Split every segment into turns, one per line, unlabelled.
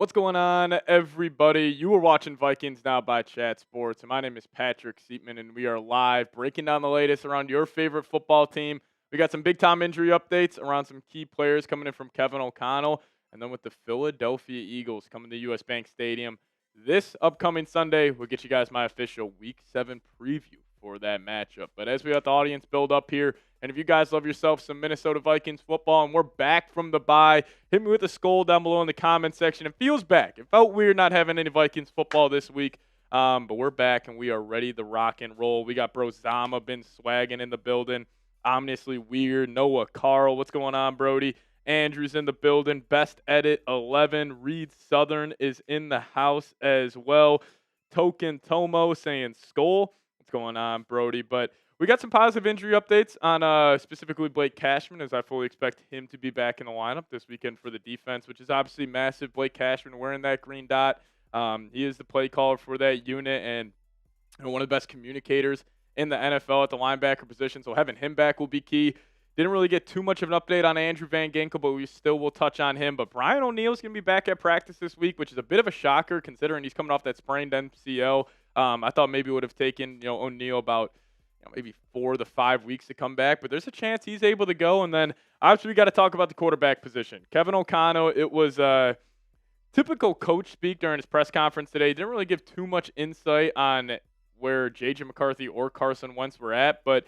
What's going on, everybody? You are watching Vikings Now by Chat Sports, and my name is Patrick Siepman, and we are live breaking down the latest around your favorite football team. We got some big-time injury updates around some key players coming in from Kevin O'Connell, and then with the Philadelphia Eagles coming to US Bank Stadium this upcoming Sunday, we'll get you guys my official Week 7 preview for that matchup. But as we let the audience build up here, and if you guys love yourself some Minnesota Vikings football and we're back from the bye, hit me with a skull down below in the comment section. It feels back. It felt weird not having any Vikings football this week, but we're back and we are ready to rock and roll. We got Bro Zama been swagging in the building. Ominously weird. Noah Carl, what's going on, Brody? Andrew's in the building. Best Edit 11. Reed Southern is in the house as well. Token Tomo saying skull. What's going on, Brody? But we got some positive injury updates on specifically Blake Cashman, as I fully expect him to be back in the lineup this weekend for the defense, which is obviously massive. Blake Cashman wearing that green dot. He is the play caller for that unit and one of the best communicators in the NFL at the linebacker position. So having him back will be key. Didn't really get too much of an update on Andrew Van Ginkel, but we still will touch on him. But Brian O'Neill is going to be back at practice this week, which is a bit of a shocker considering he's coming off that sprained MCL. I thought maybe it would have taken O'Neill about maybe 4 to 5 weeks to come back, but there's a chance he's able to go. And then obviously we got to talk about the quarterback position. Kevin O'Connell, it was typical coach speak during his press conference today. Didn't really give too much insight on where J.J. McCarthy or Carson Wentz were at, but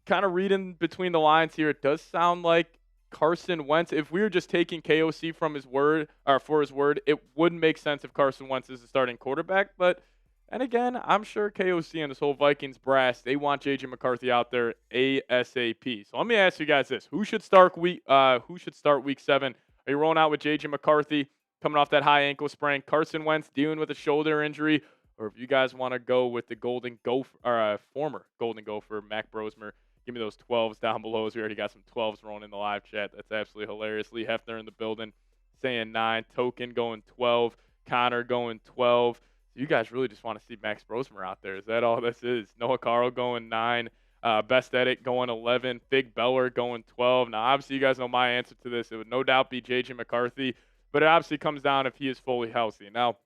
kind of reading between the lines here, it does sound like Carson Wentz, if we were just taking KOC from his word, or for his word, it wouldn't make sense if Carson Wentz is the starting quarterback. But, and again, I'm sure KOC and this whole Vikings brass, they want J.J. McCarthy out there ASAP. So let me ask you guys this. Who should start week 7? Are you rolling out with J.J. McCarthy coming off that high ankle sprain? Carson Wentz dealing with a shoulder injury? Or if you guys want to go with the Golden Gopher, or former Golden Gopher, Mac Brosmer, give me those 12s down below. We already got some 12s rolling in the live chat. That's absolutely hilarious. Lee Hefner in the building saying 9. Token going 12. Connor going 12. So you guys really just want to see Max Brosmer out there. Is that all this is? Noah Carl going 9. Best Edit going 11. Big Beller going 12. Now, obviously, you guys know my answer to this. It would no doubt be J.J. McCarthy, but it obviously comes down if he is fully healthy. Now,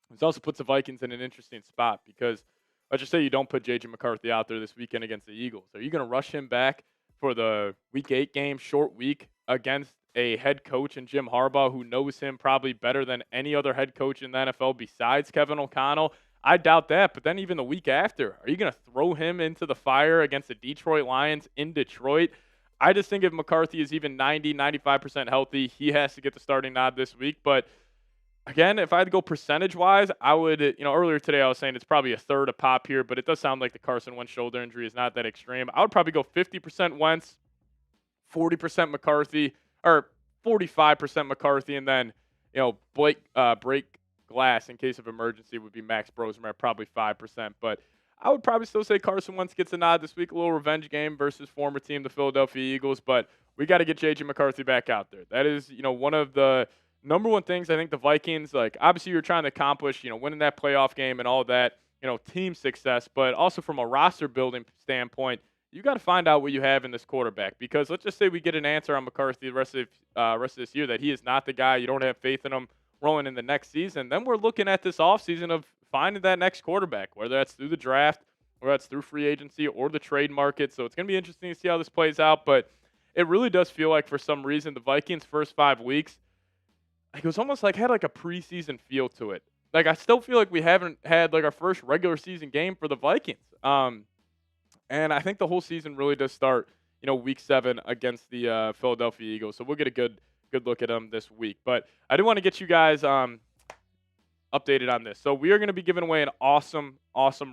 this also puts the Vikings in an interesting spot because let's just say you don't put J.J. McCarthy out there this weekend against the Eagles. Are you going to rush him back for the Week 8 game, short week, against a head coach in Jim Harbaugh who knows him probably better than any other head coach in the NFL besides Kevin O'Connell? I doubt that. But then even the week after, are you going to throw him into the fire against the Detroit Lions in Detroit? I just think if McCarthy is even 90, 95% healthy, he has to get the starting nod this week. But again, if I had to go percentage-wise, I would, earlier today I was saying it's probably a third a pop here, but it does sound like the Carson Wentz shoulder injury is not that extreme. I would probably go 50% Wentz, 40% McCarthy, or 45% McCarthy, and then, break glass in case of emergency would be Max Brosmer at probably 5%. But I would probably still say Carson Wentz gets a nod this week, a little revenge game versus former team, the Philadelphia Eagles, but we got to get J.J. McCarthy back out there. That is, one of the number one things I think the Vikings, obviously you're trying to accomplish, winning that playoff game and all that, team success, but also from a roster building standpoint, you got to find out what you have in this quarterback, because let's just say we get an answer on McCarthy the rest of this year that he is not the guy, you don't have faith in him rolling in the next season, then we're looking at this offseason of finding that next quarterback, whether that's through the draft, or that's through free agency or the trade market. So it's going to be interesting to see how this plays out, but it really does feel like for some reason the Vikings' first 5 weeks, it was almost like had a preseason feel to it. I still feel like we haven't had our first regular season game for the Vikings. And I think the whole season really does start, week 7 against the Philadelphia Eagles. So we'll get a good look at them this week. But I do want to get you guys updated on this. So we are going to be giving away an awesome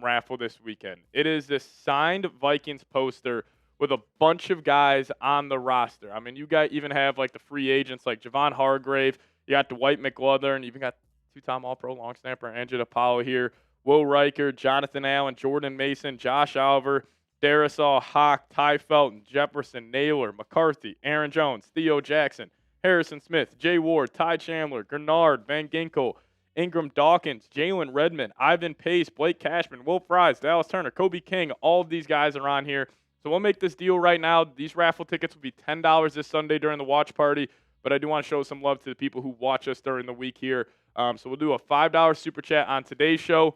raffle this weekend. It is this signed Vikings poster with a bunch of guys on the roster. I mean, you guys even have the free agents like Javon Hargrave. You got Dwight McGlothern. You even got 2-time All-Pro long snapper Andrew Apollo here. Will Riker, Jonathan Allen, Jordan Mason, Josh Oliver, Darisaw, Hawk, Ty Felton, Jefferson, Naylor, McCarthy, Aaron Jones, Theo Jackson, Harrison Smith, Jay Ward, Ty Chandler, Gernard, Van Ginkel, Ingram Dawkins, Jalen Redmond, Ivan Pace, Blake Cashman, Will Fries, Dallas Turner, Kobe King. All of these guys are on here. So we'll make this deal right now. These raffle tickets will be $10 this Sunday during the watch party. but I do want to show some love to the people who watch us during the week here. So we'll do a $5 super chat on today's show.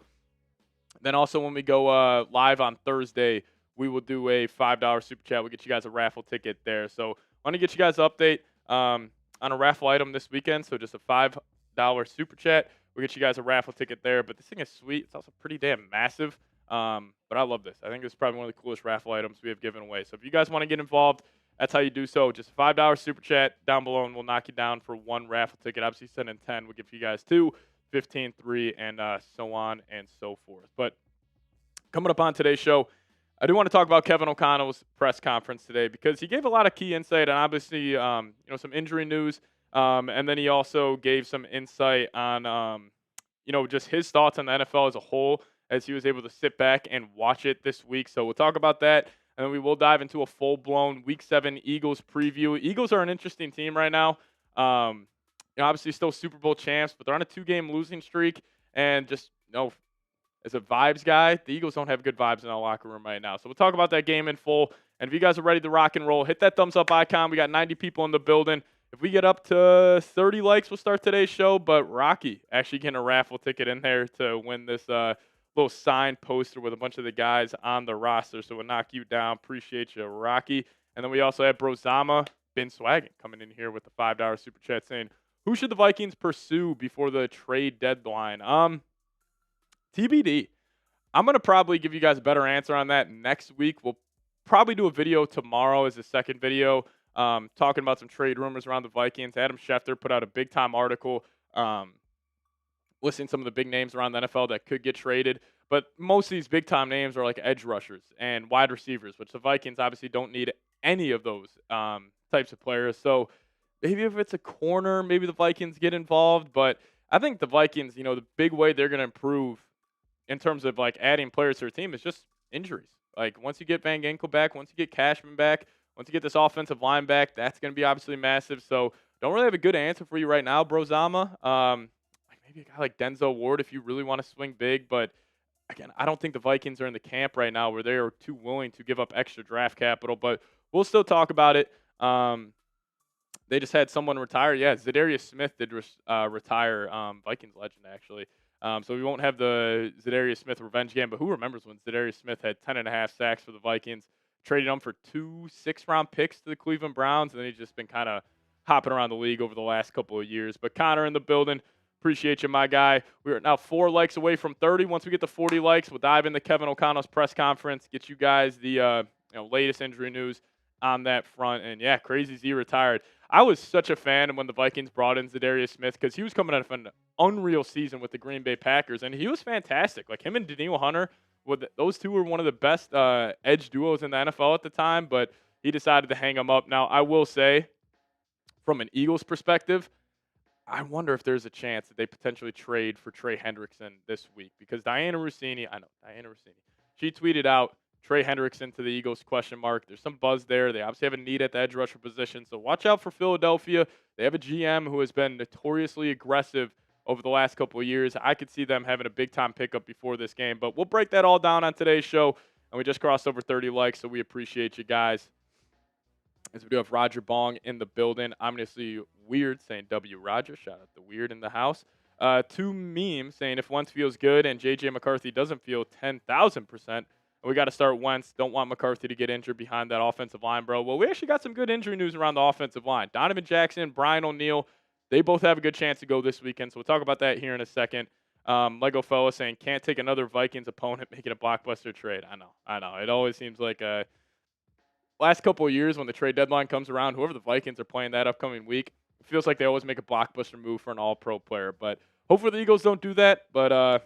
Then also when we go live on Thursday, we will do a $5 super chat. We'll get you guys a raffle ticket there. So I want to get you guys an update on a raffle item this weekend. So just a $5 super chat. We'll get you guys a raffle ticket there. But this thing is sweet. It's also pretty damn massive. But I love this. I think this is probably one of the coolest raffle items we have given away. So if you guys want to get involved, that's how you do so. Just a $5 super chat down below, and we'll knock you down for one raffle ticket. Obviously, send in 10. We'll give you guys 2, 15, 3, and so on and so forth. But coming up on today's show, I do want to talk about Kevin O'Connell's press conference today because he gave a lot of key insight and obviously, some injury news. And then he also gave some insight on, just his thoughts on the NFL as a whole as he was able to sit back and watch it this week. So we'll talk about that. And then we will dive into a full-blown Week 7 Eagles preview. Eagles are an interesting team right now. Obviously still Super Bowl champs, but they're on a 2-game losing streak. And just, as a vibes guy, the Eagles don't have good vibes in our locker room right now. So we'll talk about that game in full. And if you guys are ready to rock and roll, hit that thumbs up icon. We got 90 people in the building. If we get up to 30 likes, we'll start today's show. But Rocky actually getting a raffle ticket in there to win this little signed poster with a bunch of the guys on the roster. So we'll knock you down. Appreciate you, Rocky. And then we also have Brozama Bin Swaggin coming in here with the $5 super chat saying, who should the Vikings pursue before the trade deadline? TBD. I'm going to probably give you guys a better answer on that next week. We'll probably do a video tomorrow as the second video talking about some trade rumors around the Vikings. Adam Schefter put out a big-time article listing some of the big names around the NFL that could get traded. But most of these big-time names are like edge rushers and wide receivers, which the Vikings obviously don't need any of those types of players. So maybe if it's a corner, maybe the Vikings get involved. But I think the Vikings, the big way they're going to improve in terms of like adding players to their team is just injuries. Like once you get Van Ginkel back, once you get Cashman back, once you get this offensive line back, that's going to be obviously massive. So don't really have a good answer for you right now, Brozama. Maybe a guy like Denzel Ward if you really want to swing big. But again, I don't think the Vikings are in the camp right now where they are too willing to give up extra draft capital. But we'll still talk about it. They just had someone retire. Yeah, Zadarius Smith did retire, Vikings legend actually. So we won't have the Zadarius Smith revenge game, but who remembers when Zadarius Smith had 10.5 sacks for the Vikings, traded him for 2 6th-round picks to the Cleveland Browns, and then he's just been kind of hopping around the league over the last couple of years. But Connor in the building, appreciate you, my guy. We are now 4 likes away from 30. Once we get to 40 likes, we'll dive into Kevin O'Connell's press conference, get you guys the latest injury news on that front. And yeah, Crazy Z retired. I was such a fan when the Vikings brought in Zadarius Smith because he was coming out of an unreal season with the Green Bay Packers, and he was fantastic. Like him and Daniil Hunter, those two were one of the best edge duos in the NFL at the time, but he decided to hang them up. Now, I will say, from an Eagles perspective, I wonder if there's a chance that they potentially trade for Trey Hendrickson this week because Diana Rossini, she tweeted out Trey Hendrickson to the Eagles, ? There's some buzz there. They obviously have a need at the edge rusher position, so watch out for Philadelphia. They have a GM who has been notoriously aggressive over the last couple of years. I could see them having a big-time pickup before this game, but we'll break that all down on today's show, and we just crossed over 30 likes, so we appreciate you guys. As we do have Roger Bong in the building. Ominously Weird saying W. Roger. Shout out to Weird in the house. 2 memes saying if Wentz feels good and J.J. McCarthy doesn't feel 10,000%, we got to start Wentz. Don't want McCarthy to get injured behind that offensive line, bro. Well, we actually got some good injury news around the offensive line. Donovan Jackson, Brian O'Neill, they both have a good chance to go this weekend, so we'll talk about that here in a second. Lego Fella saying can't take another Vikings opponent making a blockbuster trade. I know. It always seems like last couple of years when the trade deadline comes around, whoever the Vikings are playing that upcoming week, it feels like they always make a blockbuster move for an all-pro player. But hopefully the Eagles don't do that, but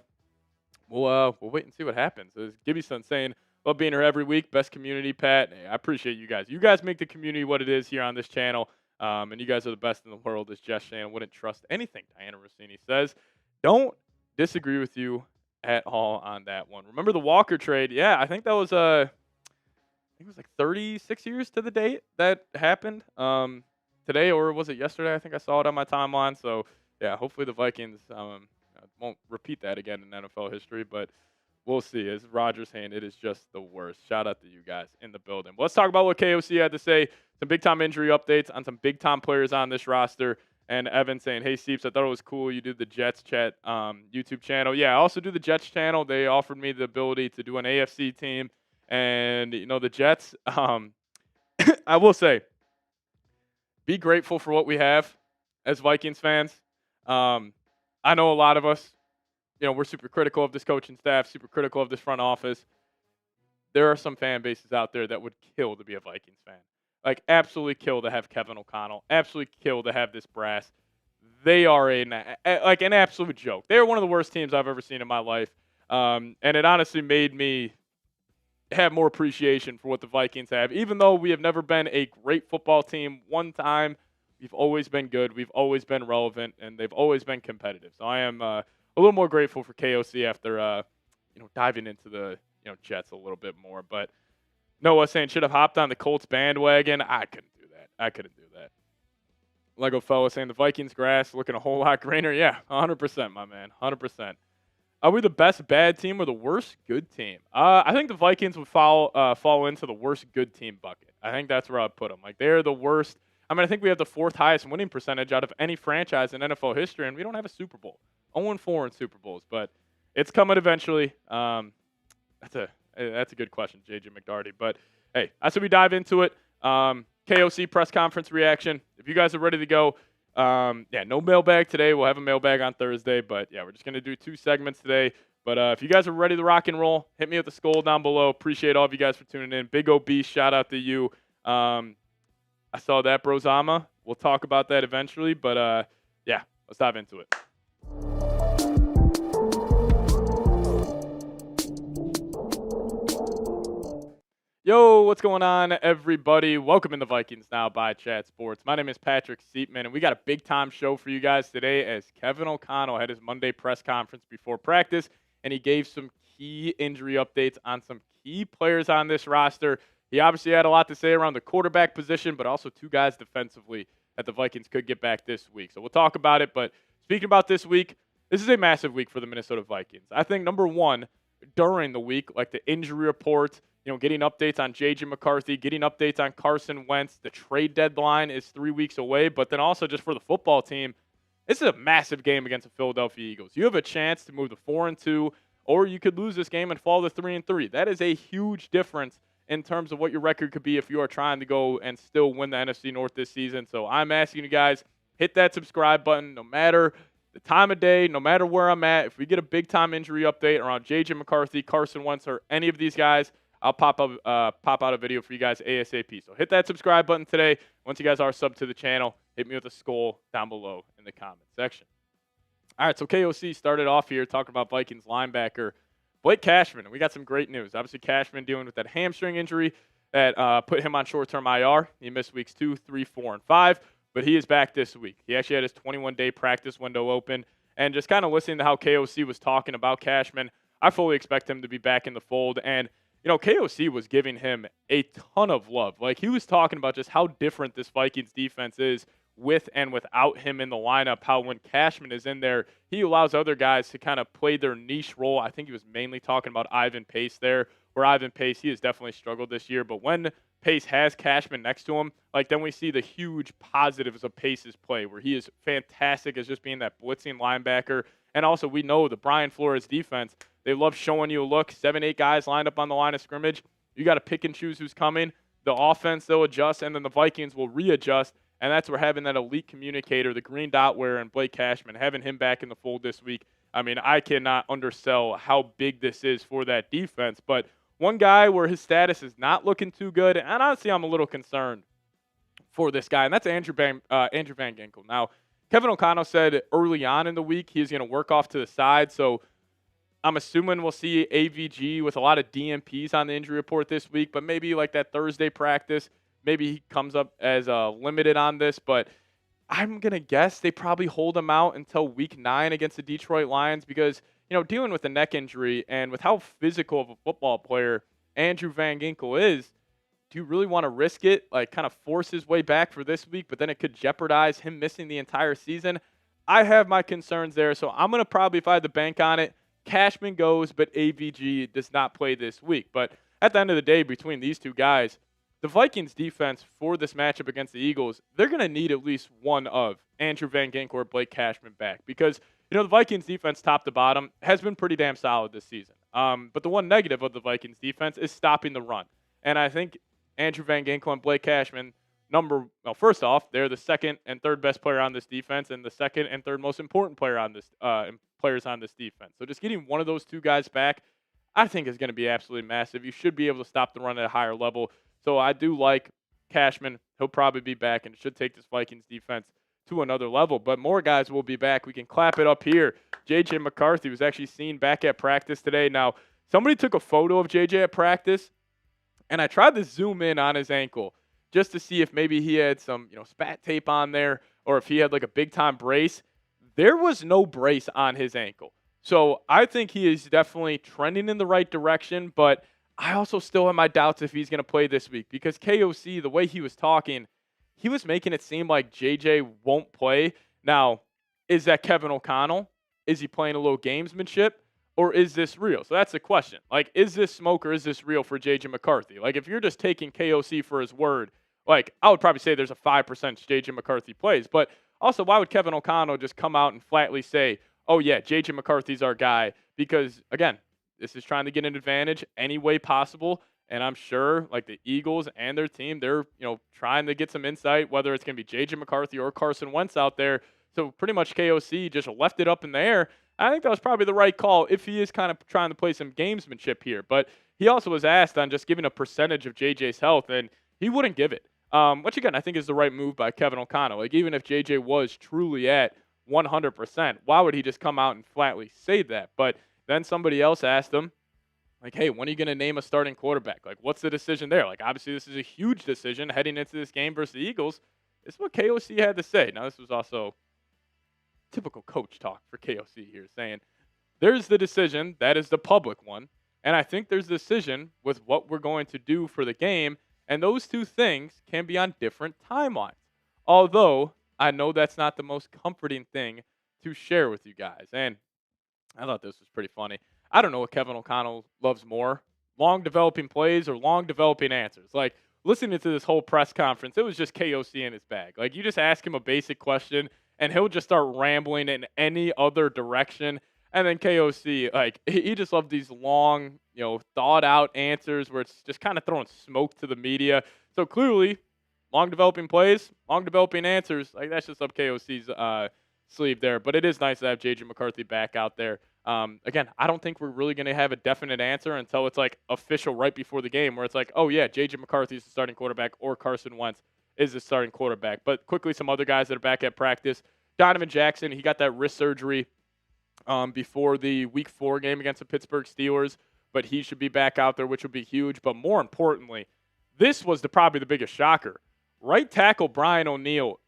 we'll wait and see what happens. As Gibbyson saying, love being here every week. Best community, Pat. Hey, I appreciate you guys. You guys make the community what it is here on this channel, and you guys are the best in the world, as Jess Shannon wouldn't trust anything Diana Rossini says. Don't disagree with you at all on that one. Remember the Walker trade? Yeah, I think that was I think it was like 36 years to the date that happened. Today, or was it yesterday? I think I saw it on my timeline. So, yeah, hopefully the Vikings won't repeat that again in NFL history. But We'll see. As Roger's saying, it is just the worst. Shout out to you guys in the building. But let's talk about what KOC had to say. Some big-time injury updates on some big-time players on this roster. And Evan saying, hey, Seeps, I thought it was cool you did the Jets chat YouTube channel. Yeah, I also do the Jets channel. They offered me the ability to do an AFC team. And, the Jets, I will say, be grateful for what we have as Vikings fans. I know a lot of us, we're super critical of this coaching staff, super critical of this front office. There are some fan bases out there that would kill to be a Vikings fan. Like, absolutely kill to have Kevin O'Connell. Absolutely kill to have this brass. They are an absolute joke. They're one of the worst teams I've ever seen in my life. And it honestly made me have more appreciation for what the Vikings have. Even though we have never been a great football team one time, we've always been good. We've always been relevant, and they've always been competitive. So I am a little more grateful for KOC after diving into the Jets a little bit more. But Noah saying should have hopped on the Colts bandwagon. I couldn't do that. Lego fella saying the Vikings grass looking a whole lot greener. Yeah, 100%, my man, 100%. Are we the best bad team or the worst good team? I think the Vikings would fall into the worst good team bucket. I think that's where I'd put them. Like, they're the worst. I mean, I think we have the fourth highest winning percentage out of any franchise in NFL history, and we don't have a Super Bowl. 0-4 in Super Bowls, but it's coming eventually. That's a good question, JJ McDarty. But hey, I said we dive into it. KOC press conference reaction. If you guys are ready to go, no mailbag today. We'll have a mailbag on Thursday, but yeah, we're just gonna do 2 segments today. But if you guys are ready to rock and roll, hit me with the skull down below. Appreciate all of you guys for tuning in. Big OB, shout out to you. I saw that, Brozama. We'll talk about that eventually, but let's dive into it. Yo, what's going on, everybody? Welcome in the Vikings Now by Chat Sports. My name is Patrick Siepman, and we got a big-time show for you guys today as Kevin O'Connell had his Monday press conference before practice, and he gave some key injury updates on some key players on this roster. He obviously had a lot to say around the quarterback position, but also 2 guys defensively that the Vikings could get back this week. So we'll talk about it, but speaking about this week, this is a massive week for the Minnesota Vikings. I think, number one, during the week, like the injury report, getting updates on J.J. McCarthy, getting updates on Carson Wentz. The trade deadline is 3 weeks away, but then also just for the football team, this is a massive game against the Philadelphia Eagles. You have a chance to move to 4-2, or you could lose this game and fall to 3-3. That is a huge difference in terms of what your record could be if you are trying to go and still win the NFC North this season. So I'm asking you guys, hit that subscribe button no matter the time of day, no matter where I'm at. If we get a big-time injury update around J.J. McCarthy, Carson Wentz, or any of these guys, I'll pop out a video for you guys ASAP. So hit that subscribe button today. Once you guys are subbed to the channel, hit me with a skull down below in the comment section. All right, so KOC started off here talking about Vikings linebacker Blake Cashman. We got some great news. Obviously, Cashman dealing with that hamstring injury that put him on short-term IR. He missed weeks 2, 3, 4, and 5, but he is back this week. He actually had his 21-day practice window open. And just kind of listening to how KOC was talking about Cashman, I fully expect him to be back in the fold. And KOC was giving him a ton of love. Like, he was talking about just how different this Vikings defense is with and without him in the lineup, how when Cashman is in there, he allows other guys to kind of play their niche role. I think he was mainly talking about Ivan Pace there, where Ivan Pace, he has definitely struggled this year. But when Pace has Cashman next to him, then we see the huge positives of Pace's play, where he is fantastic as just being that blitzing linebacker. And also, we know the Brian Flores defense, they love showing you a look. 7, 8 guys lined up on the line of scrimmage. You got to pick and choose who's coming. The offense, they'll adjust, and then the Vikings will readjust. And that's where having that elite communicator, the green dot wearer, and Blake Cashman, having him back in the fold this week, I mean, I cannot undersell how big this is for that defense. But one guy where his status is not looking too good, and honestly, I'm a little concerned for this guy, and that's Andrew Van Ginkel. Now, Kevin O'Connell said early on in the week he's going to work off to the side, so I'm assuming we'll see AVG with a lot of DMPs on the injury report this week, but maybe like that Thursday practice, maybe he comes up as limited on this, but I'm going to guess they probably hold him out until week 9 against the Detroit Lions because, dealing with a neck injury and with how physical of a football player Andrew Van Ginkel is, do you really want to risk it, like kind of force his way back for this week, but then it could jeopardize him missing the entire season? I have my concerns there, so I'm going to probably, if I had to bank on it, Cashman goes, but AVG does not play this week. But at the end of the day, between these two guys, the Vikings defense for this matchup against the Eagles, they're going to need at least one of Andrew Van Ginkel or Blake Cashman back because, the Vikings defense top to bottom has been pretty damn solid this season. But the one negative of the Vikings defense is stopping the run. And I think Andrew Van Ginkel and Blake Cashman, first off, they're the second and third best player on this defense and the second and third most important player on this players on this defense. So just getting one of those two guys back, I think is going to be absolutely massive. You should be able to stop the run at a higher level. So I do like Cashman. He'll probably be back and it should take this Vikings defense to another level. But more guys will be back. We can clap it up here. J.J. McCarthy was actually seen back at practice today. Now, somebody took a photo of J.J. at practice, and I tried to zoom in on his ankle just to see if maybe he had some, spat tape on there or if he had like a big-time brace. There was no brace on his ankle. So I think he is definitely trending in the right direction, but I also still have my doubts if he's going to play this week because KOC, the way he was talking, he was making it seem like JJ won't play. Now, is that Kevin O'Connell? Is he playing a little gamesmanship? Or is this real? So that's the question. Like, is this smoke or is this real for JJ McCarthy? Like, if you're just taking KOC for his word, like, I would probably say there's a 5% JJ McCarthy plays. But also, why would Kevin O'Connell just come out and flatly say, oh, yeah, JJ McCarthy's our guy? Because, again, this is trying to get an advantage any way possible. And I'm sure, like, the Eagles and their team, they're, trying to get some insight, whether it's going to be J.J. McCarthy or Carson Wentz out there. So pretty much KOC just left it up in the air. I think that was probably the right call if he is kind of trying to play some gamesmanship here. But he also was asked on just giving a percentage of J.J.'s health, and he wouldn't give it. Which, again, I think is the right move by Kevin O'Connell. Like, even if J.J. was truly at 100%, why would he just come out and flatly say that? But then somebody else asked him, like, hey, when are you going to name a starting quarterback? Like, what's the decision there? Like, obviously, this is a huge decision heading into this game versus the Eagles. This is what KOC had to say. Now, this was also typical coach talk for KOC here, saying there's the decision. That is the public one. And I think there's a decision with what we're going to do for the game. And those two things can be on different timelines. Although, I know that's not the most comforting thing to share with you guys. And I thought this was pretty funny. I don't know what Kevin O'Connell loves more, long developing plays or long developing answers. Like, listening to this whole press conference, it was just KOC in his bag. Like, you just ask him a basic question, and he'll just start rambling in any other direction. And then KOC, like, he just loved these long, thought-out answers where it's just kind of throwing smoke to the media. So, clearly, long developing plays, long developing answers, like, that's just up KOC's sleeve there. But it is nice to have J.J. McCarthy back out there. Again, I don't think we're really going to have a definite answer until it's like official right before the game where it's like, oh, yeah, J.J. McCarthy is the starting quarterback or Carson Wentz is the starting quarterback. But quickly, some other guys that are back at practice. Donovan Jackson, he got that wrist surgery before the Week 4 game against the Pittsburgh Steelers, but he should be back out there, which would be huge. But more importantly, this was probably the biggest shocker. Right tackle Brian O'Neill,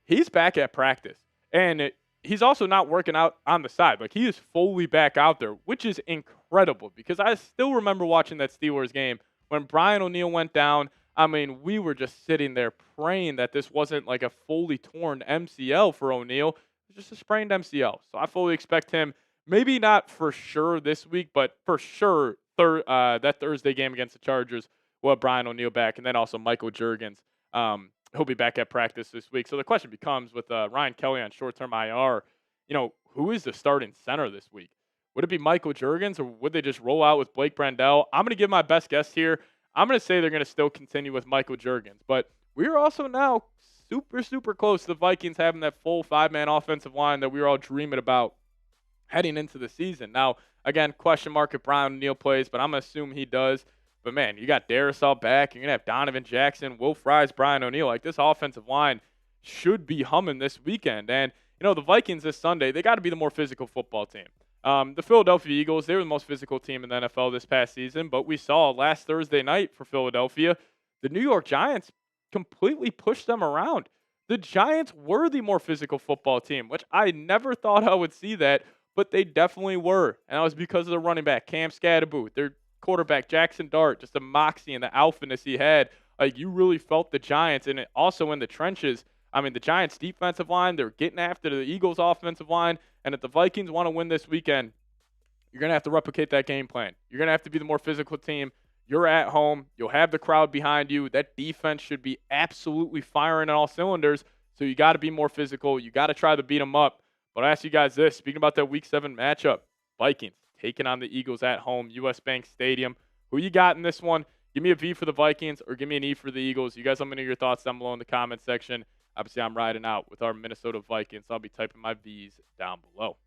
he's back at practice. And he's also not working out on the side. Like, he is fully back out there, which is incredible because I still remember watching that Steelers game when Brian O'Neill went down. I mean, we were just sitting there praying that this wasn't like a fully torn MCL for O'Neill. It was just a sprained MCL. So I fully expect him, maybe not for sure this week, but for sure that Thursday game against the Chargers, we'll have Brian O'Neill back. And then also Michael Juergens. He'll be back at practice this week. So the question becomes with Ryan Kelly on short-term IR, who is the starting center this week? Would it be Michael Juergens or would they just roll out with Blake Brandel? I'm going to give my best guess here. I'm going to say they're going to still continue with Michael Juergens. But we're also now super, super close to the Vikings having that full 5-man offensive line that we were all dreaming about heading into the season. Now, again, question mark if Brian O'Neill plays, but I'm going to assume he does. But, man, you got Darrisaw back. You're going to have Donovan Jackson, Will Fries, Brian O'Neill. Like, this offensive line should be humming this weekend. And, the Vikings this Sunday, they got to be the more physical football team. The Philadelphia Eagles, they were the most physical team in the NFL this past season. But we saw last Thursday night for Philadelphia, the New York Giants completely pushed them around. The Giants were the more physical football team, which I never thought I would see that, but they definitely were. And that was because of the running back, Cam Scatterboot. Their quarterback, Jackson Dart, just the moxie and the alphaness he had. Like, you really felt the Giants, and also in the trenches. I mean, the Giants' defensive line, they're getting after the Eagles' offensive line, and if the Vikings want to win this weekend, You're going to have to replicate that game plan. You're going to have to be the more physical team. You're at home. You'll have the crowd behind you. That defense should be absolutely firing on all cylinders. So you got to be more physical. You got to try to beat them up. But I ask you guys this. Speaking about that Week 7 matchup, Vikings taking on the Eagles at home, US Bank Stadium. Who you got in this one? Give me a V for the Vikings or give me an E for the Eagles. You guys let me know your thoughts down below in the comment section. Obviously, I'm riding out with our Minnesota Vikings. So I'll be typing my V's down below.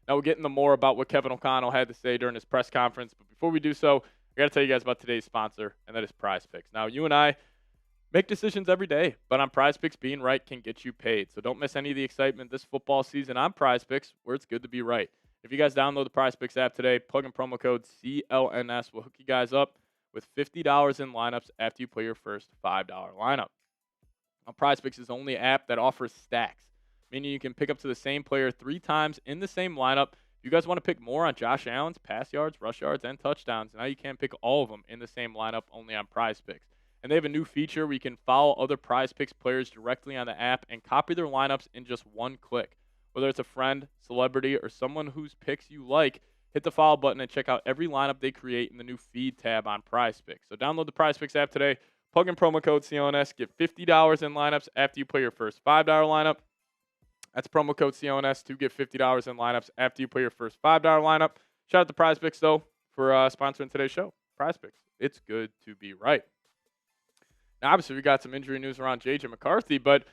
Now we'll get into more about what Kevin O'Connell had to say during his press conference. But before we do so, I got to tell you guys about today's sponsor, and that is Prize Picks. Now, you and I make decisions every day, but on Prize Picks, being right can get you paid. So don't miss any of the excitement this football season on Prize Picks, where it's good to be right. If you guys download the Prize Picks app today, plug in promo code CLNS. We'll hook you guys up with $50 in lineups after you play your first $5 lineup. Now, Prize Picks is the only app that offers stacks, meaning you can pick up to the same player 3 times in the same lineup. If you guys want to pick more on Josh Allen's pass yards, rush yards, and touchdowns, now you can pick all of them in the same lineup only on Prize Picks. And they have a new feature where you can follow other Prize Picks players directly on the app and copy their lineups in just one click. Whether it's a friend, celebrity, or someone whose picks you like, hit the follow button and check out every lineup they create in the new feed tab on Prize Picks. So download the Prize Picks app today, plug in promo code CLNS, get $50 in lineups after you play your first $5 lineup. That's promo code CLNS to get $50 in lineups after you play your first $5 lineup. Shout out to Prize Picks, though, for sponsoring today's show. Prize Picks, it's good to be right. Now, obviously, we got some injury news around J.J. McCarthy, but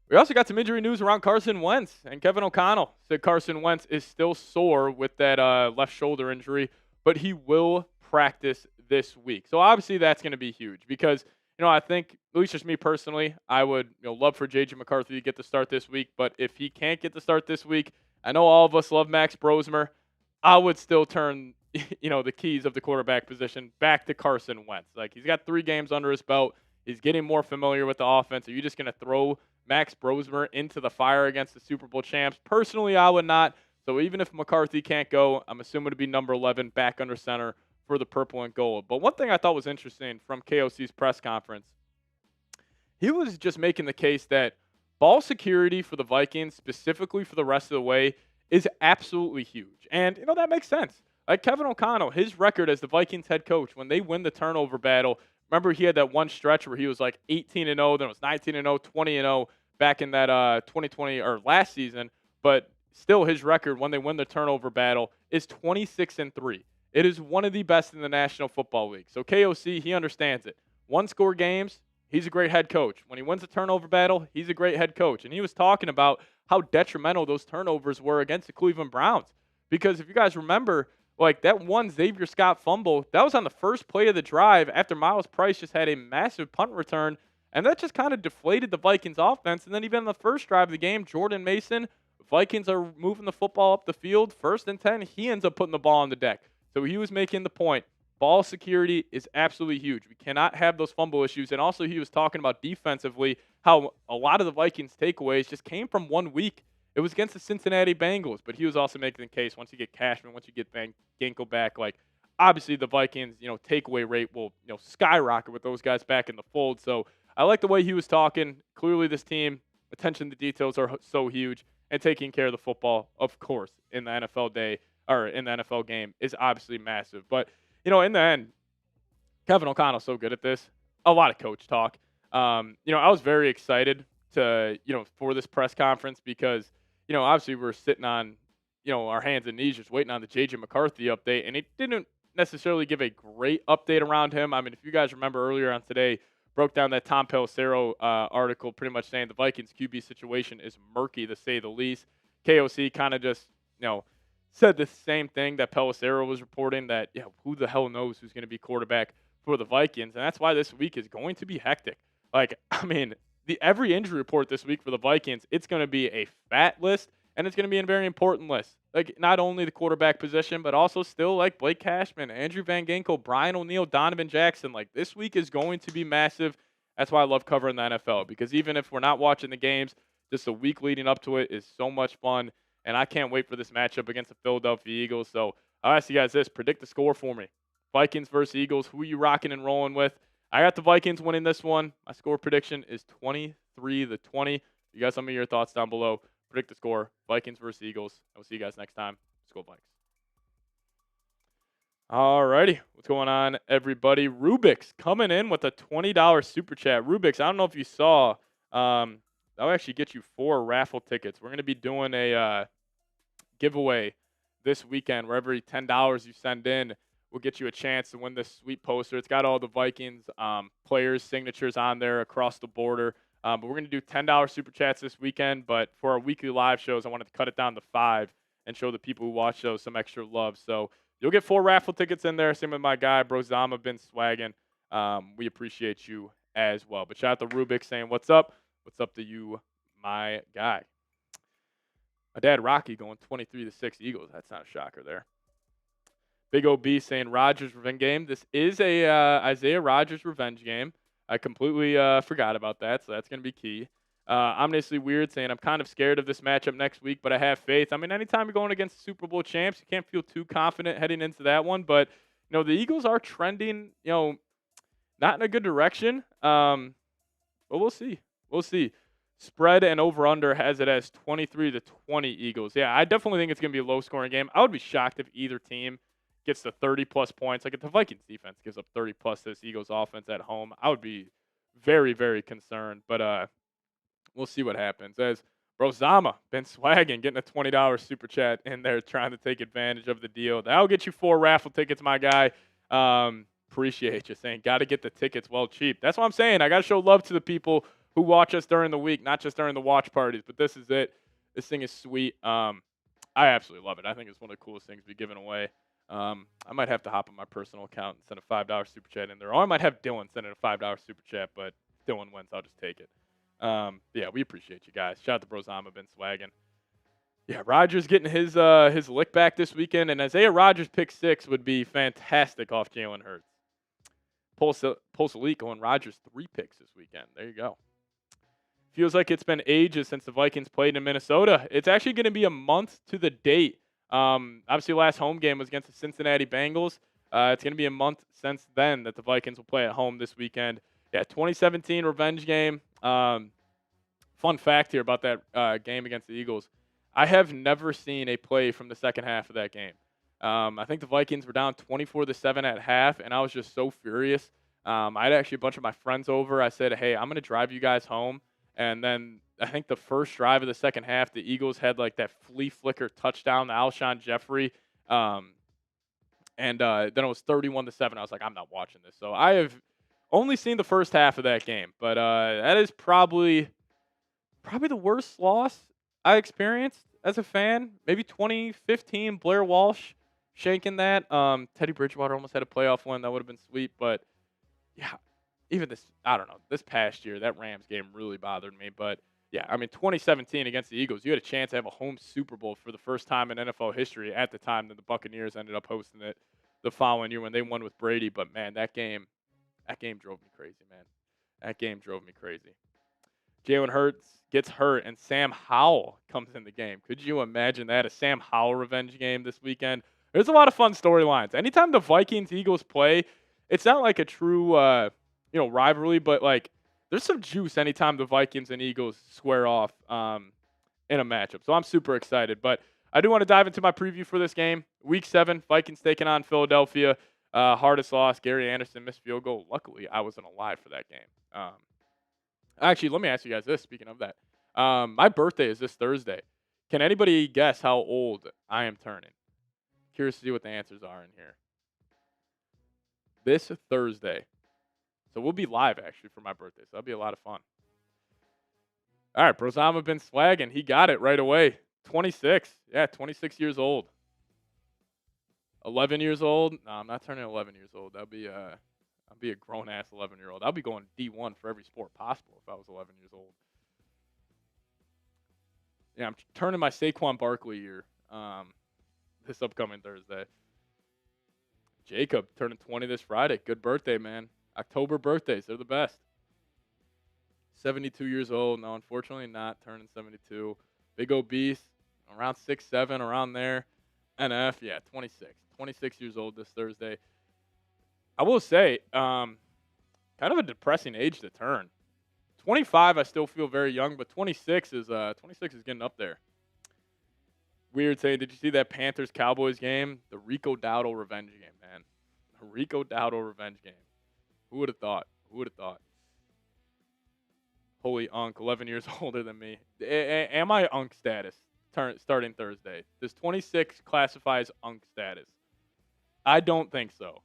we also got some injury news around Carson Wentz. And Kevin O'Connell said Carson Wentz is still sore with that left shoulder injury, but he will practice this week. So, obviously, that's going to be huge because I think, at least just me personally, I would love for J.J. McCarthy to get the start this week. But if he can't get the start this week, I know all of us love Max Brosmer. I would still turn, the keys of the quarterback position back to Carson Wentz. Like, he's got 3 games under his belt. He's getting more familiar with the offense. Are you just going to throw Max Brosmer into the fire against the Super Bowl champs? Personally, I would not. So even if McCarthy can't go, I'm assuming to be number 11 back under center for the purple and gold. But one thing I thought was interesting from KOC's press conference, he was just making the case that ball security for the Vikings, specifically for the rest of the way, is absolutely huge. And, that makes sense. Like Kevin O'Connell, his record as the Vikings head coach, when they win the turnover battle, remember he had that one stretch where he was like 18-0, then it was 19-0, 20-0 back in that 2020 or last season. But still, his record when they win the turnover battle is 26-3. It is one of the best in the National Football League. So KOC, he understands it. 1-score games, he's a great head coach. When he wins a turnover battle, he's a great head coach. And he was talking about how detrimental those turnovers were against the Cleveland Browns. Because if you guys remember, like that one Xavier Scott fumble, that was on the first play of the drive after Miles Price just had a massive punt return. And that just kind of deflated the Vikings offense. And then even on the first drive of the game, Jordan Mason, Vikings are moving the football up the field, 1st and 10. He ends up putting the ball on the deck. So he was making the point. Ball security is absolutely huge. We cannot have those fumble issues. And also he was talking about defensively, how a lot of the Vikings takeaways just came from 1 week. It was against the Cincinnati Bengals, but he was also making the case once you get Cashman, once you get Gankle back, like obviously the Vikings, takeaway rate will, skyrocket with those guys back in the fold. So I like the way he was talking. Clearly this team, attention to details are so huge, and taking care of the football, of course, in the NFL day or in the NFL game is obviously massive. But, in the end, Kevin O'Connell's so good at this. A lot of coach talk. I was very excited to, for this press conference because, obviously we're sitting on, our hands and knees just waiting on the J.J. McCarthy update, and it didn't necessarily give a great update around him. I mean, if you guys remember earlier on today, broke down that Tom Pelissero article pretty much saying the Vikings QB situation is murky, to say the least. KOC kind of just, said the same thing that Pelissero was reporting, that, who the hell knows who's going to be quarterback for the Vikings, and that's why this week is going to be hectic. Like, I mean, every injury report this week for the Vikings, it's going to be a fat list, and it's going to be a very important list. Like, not only the quarterback position, but also still like Blake Cashman, Andrew Van Ginkel, Brian O'Neill, Donovan Jackson. Like, this week is going to be massive. That's why I love covering the NFL, because even if we're not watching the games, just the week leading up to it is so much fun, and I can't wait for this matchup against the Philadelphia Eagles. So I'll ask you guys this. Predict the score for me. Vikings versus Eagles. Who are you rocking and rolling with? I got the Vikings winning this one. My score prediction is 23-20. You guys, let me know your thoughts down below. Predict the score. Vikings versus Eagles. I will see you guys next time. Let's go Vikes. Alrighty, what's going on, everybody? Rubik's coming in with a $20 super chat. Rubik's, I don't know if you saw, that'll actually get you 4 raffle tickets. We're going to be doing a giveaway this weekend where every $10 you send in will get you a chance to win this sweet poster. It's got all the Vikings players' signatures on there across the border. But we're going to do $10 super chats this weekend. But for our weekly live shows, I wanted to cut it down to 5 and show the people who watch those some extra love. So you'll get 4 raffle tickets in there. Same with my guy, Brozama, been swagging. We appreciate you as well. But shout out to Rubik saying, what's up? What's up to you, my guy? My dad, Rocky, going 23-6 Eagles. That's not a shocker there. Big OB saying Rodgers revenge game. This is a Isaiah Rodgers revenge game. I completely forgot about that, so that's going to be key. Ominously Weird saying I'm kind of scared of this matchup next week, but I have faith. I mean, anytime you're going against Super Bowl champs, you can't feel too confident heading into that one. But, the Eagles are trending, not in a good direction. But we'll see. We'll see. Spread and over-under has it as 23-20 Eagles. Yeah, I definitely think it's going to be a low-scoring game. I would be shocked if either team gets to 30-plus points. Like if the Vikings defense gives up 30-plus to this Eagles offense at home, I would be very, very concerned. But we'll see what happens. As Brozama been swagging, getting a $20 super chat in there, trying to take advantage of the deal. That'll get you 4 raffle tickets, my guy. Appreciate you saying, got to get the tickets well cheap. That's what I'm saying. I got to show love to the people who watch us during the week, not just during the watch parties. But this is it. This thing is sweet. I absolutely love it. I think it's one of the coolest things we've given away. I might have to hop on my personal account and send a $5 super chat in there. Or I might have Dylan send in a $5 super chat, but if Dylan wins, I'll just take it. Yeah, we appreciate you guys. Shout out to Brozama, been swagging. Yeah, Rodgers getting his lick back this weekend, and Isaiah Rodgers pick 6 would be fantastic off Jalen Hurts. Pulse Elite going Rodgers 3 picks this weekend. There you go. Feels like it's been ages since the Vikings played in Minnesota. It's actually going to be a month to the date. Obviously, last home game was against the Cincinnati Bengals. It's going to be a month since then that the Vikings will play at home this weekend. Yeah, 2017 revenge game. Fun fact here about that game against the Eagles. I have never seen a play from the second half of that game. I think the Vikings were down 24-7 at half, and I was just so furious. I had actually a bunch of my friends over. I said, hey, I'm going to drive you guys home. And then I think the first drive of the second half, the Eagles had like that flea flicker touchdown to Alshon Jeffrey. And then it was 31-7. I was like, I'm not watching this. So I have only seen the first half of that game. But that is probably the worst loss I experienced as a fan. Maybe 2015, Blair Walsh shanking that. Teddy Bridgewater almost had a playoff win. That would have been sweet. But, yeah. Even this, I don't know, this past year, that Rams game really bothered me. But, yeah, I mean, 2017 against the Eagles, you had a chance to have a home Super Bowl for the first time in NFL history at the time that the Buccaneers ended up hosting it the following year when they won with Brady. But, man, that game drove me crazy, man. That game drove me crazy. Jalen Hurts gets hurt, and Sam Howell comes in the game. Could you imagine that? A Sam Howell revenge game this weekend? There's a lot of fun storylines. Anytime the Vikings-Eagles play, it's not like a true rivalry, but like there's some juice anytime the Vikings and Eagles square off in a matchup. So I'm super excited. But I do want to dive into my preview for this game. Week 7, Vikings taking on Philadelphia. Hardest loss, Gary Anderson missed field goal. Luckily, I wasn't alive for that game. Actually, let me ask you guys this. Speaking of that, my birthday is this Thursday. Can anybody guess how old I am turning? Curious to see what the answers are in here. This Thursday. So we'll be live, actually, for my birthday. So that'll be a lot of fun. All right, Brozama been swagging. He got it right away. 26. Yeah, 26 years old. 11 years old. No, I'm not turning 11 years old. I'll be a grown-ass 11-year-old. I'll be going D1 for every sport possible if I was 11 years old. Yeah, I'm turning my Saquon Barkley year this upcoming Thursday. Jacob turning 20 this Friday. Good birthday, man. October birthdays, they're the best. 72 years old. No, unfortunately not turning 72. Big obese, around 6'7", around there. NF, yeah, 26. 26 years old this Thursday. I will say, kind of a depressing age to turn. 25, I still feel very young, but 26 is getting up there. Weird saying, did you see that Panthers-Cowboys game? The Rico Dowdle revenge game, man. The Rico Dowdle revenge game. Who would have thought? Who would have thought? Holy Unk, 11 years older than me. Am I Unk status starting Thursday? Does 26 classify as Unk status? I don't think so.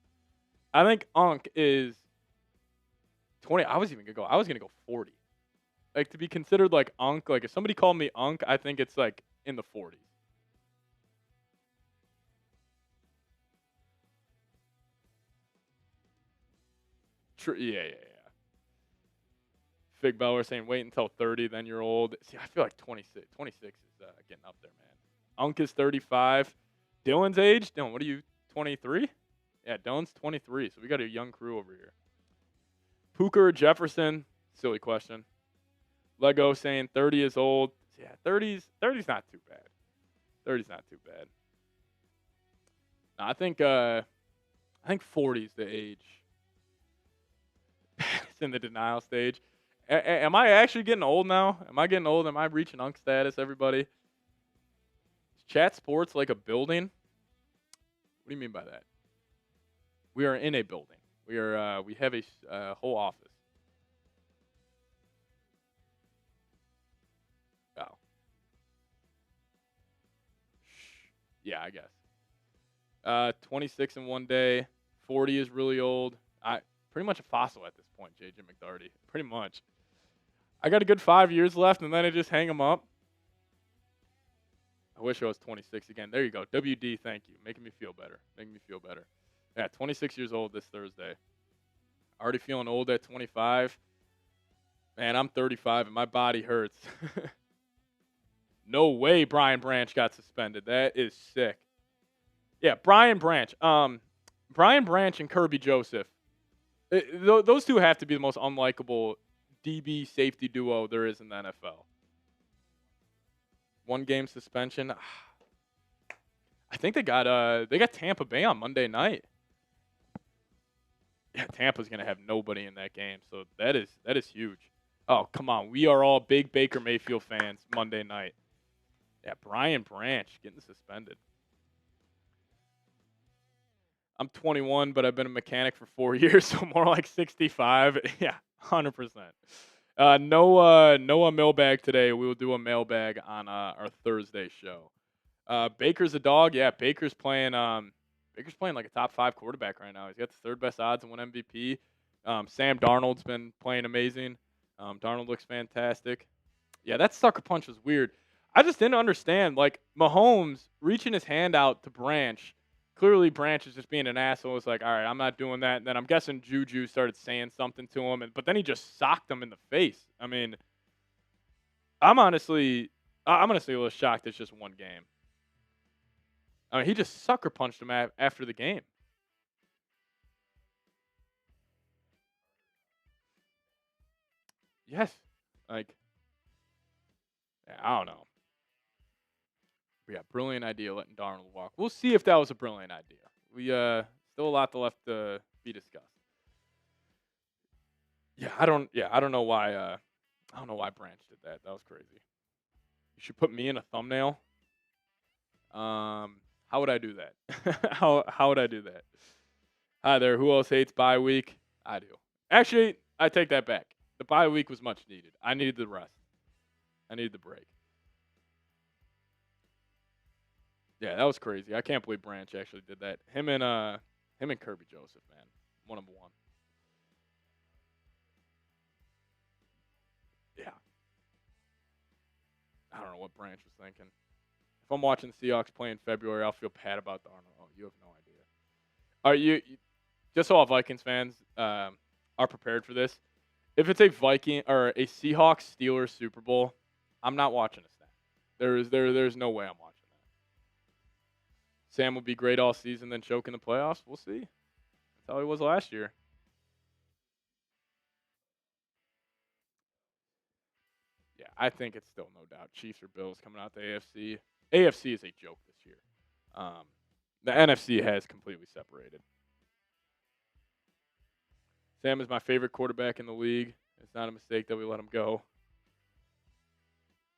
I think Unk is 20. I was going to go 40. Like, to be considered like Unk, like if somebody called me Unk, I think it's like in the 40s. Yeah. Fig Bauer saying wait until 30, then you're old. See, I feel like 26 is getting up there, man. Unk is 35. Dylan's age? Dylan, what are you, 23? Yeah, Dylan's 23, so we got a young crew over here. Puka or Jefferson? Silly question. Lego saying 30 is old. Yeah, 30's not too bad. 30's not too bad. No, I think 40 is the age. It's in the denial stage. Am I actually getting old now? Am I getting old? Am I reaching Unk status, everybody? Is Chat Sports like a building? What do you mean by that? We are in a building. We have a whole office. Oh. Yeah, I guess. 26 in one day. 40 is really old. Pretty much a fossil at this point, JJ McCarthy. Pretty much. I got a good 5 years left, and then I just hang them up. I wish I was 26 again. There you go. WD, thank you. Making me feel better. Yeah, 26 years old this Thursday. Already feeling old at 25. Man, I'm 35, and my body hurts. No way Brian Branch got suspended. That is sick. Yeah, Brian Branch. Brian Branch and Kirby Joseph. Those two have to be the most unlikable DB safety duo there is in the NFL. 1 game suspension. I think they got Tampa Bay on Monday night. Yeah, Tampa's gonna have nobody in that game, so that is huge. Oh, come on. We are all big Baker Mayfield fans Monday night. Yeah, Brian Branch getting suspended. I'm 21, but I've been a mechanic for 4 years, so more like 65. Yeah, 100%. No mailbag today. We will do a mailbag on our Thursday show. Baker's a dog. Yeah, Baker's playing like a top 5 quarterback right now. He's got the 3rd best odds to win MVP. Sam Darnold's been playing amazing. Darnold looks fantastic. Yeah, that sucker punch was weird. I just didn't understand. Like, Mahomes reaching his hand out to Branch. Clearly, Branch is just being an asshole. It's like, all right, I'm not doing that. And then I'm guessing Juju started saying something to him. But then he just socked him in the face. I mean, I'm honestly a little shocked it's just 1 game. I mean, he just sucker punched him after the game. Yes. Like, I don't know. But yeah, brilliant idea letting Darnold walk. We'll see if that was a brilliant idea. We still a lot left to be discussed. Yeah, I don't know why Branch did that. That was crazy. You should put me in a thumbnail. How would I do that? How would I do that? Hi there. Who else hates bye week? I do. Actually, I take that back. The bye week was much needed. I needed the rest. I needed the break. Yeah, that was crazy. I can't believe Branch actually did that. Him and Kirby Joseph, man. 1-1. Yeah. I don't know what Branch was thinking. If I'm watching the Seahawks play in February, I'll feel bad about Darnold. Oh, you have no idea. Are you just so all Vikings fans are prepared for this? If it's a Viking or a Seahawks Steelers Super Bowl, I'm not watching a snap. There's no way I'm watching that. Sam will be great all season, then choke in the playoffs. We'll see. That's how he was last year. Yeah, I think it's still no doubt. Chiefs or Bills coming out the AFC. AFC is a joke this year. The NFC has completely separated. Sam is my favorite quarterback in the league. It's not a mistake that we let him go.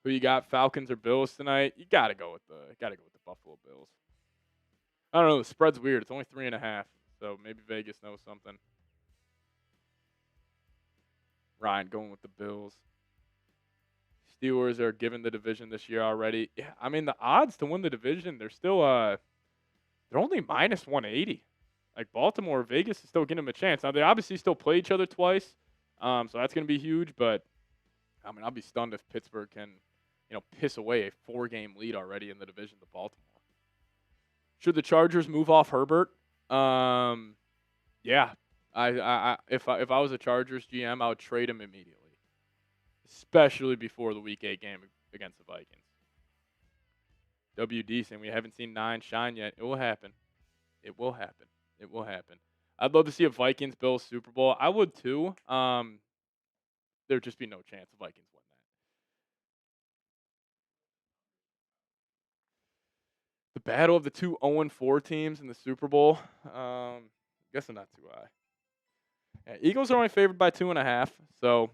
Who you got, Falcons or Bills tonight? You gotta go with the Buffalo Bills. I don't know. The spread's weird. It's only 3.5, so maybe Vegas knows something. Ryan going with the Bills. Steelers are given the division this year already. Yeah, I mean the odds to win the division, they're still they're only minus 180. Like Baltimore, Vegas is still giving them a chance. Now they obviously still play each other twice, so that's going to be huge. But I mean, I'll be stunned if Pittsburgh can, piss away a 4-game lead already in the division to Baltimore. Should the Chargers move off Herbert? Yeah. If I was a Chargers GM, I would trade him immediately, especially before the Week 8 game against the Vikings. WD saying we haven't seen 9 shine yet. It will happen. It will happen. It will happen. I'd love to see a Vikings-Bills Super Bowl. I would too. There'd just be no chance the Vikings win that. The battle of the two 0-4 teams in the Super Bowl. Guess I'm not too high. Yeah, Eagles are only favored by 2.5, so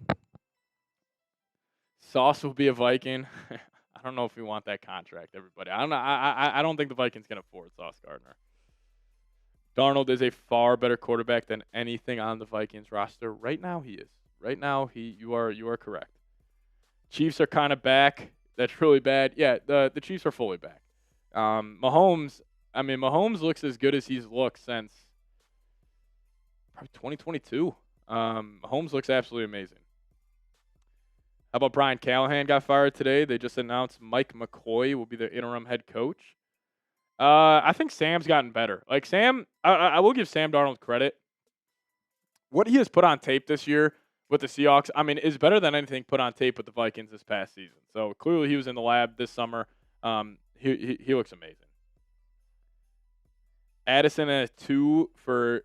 Sauce will be a Viking. I don't know if we want that contract, everybody. I don't know. I don't think the Vikings can afford Sauce Gardner. Darnold is a far better quarterback than anything on the Vikings roster. Right now, he is. Right now, you are correct. Chiefs are kind of back. That's really bad. Yeah, the Chiefs are fully back. Mahomes looks as good as he's looked since probably 2022. Mahomes looks absolutely amazing. How about Brian Callahan got fired today? They just announced Mike McCoy will be the interim head coach. I think Sam's gotten better. Like Sam, I will give Sam Darnold credit. What he has put on tape this year with the Seahawks, I mean, is better than anything put on tape with the Vikings this past season. So clearly he was in the lab this summer. He looks amazing. Addison at 2 for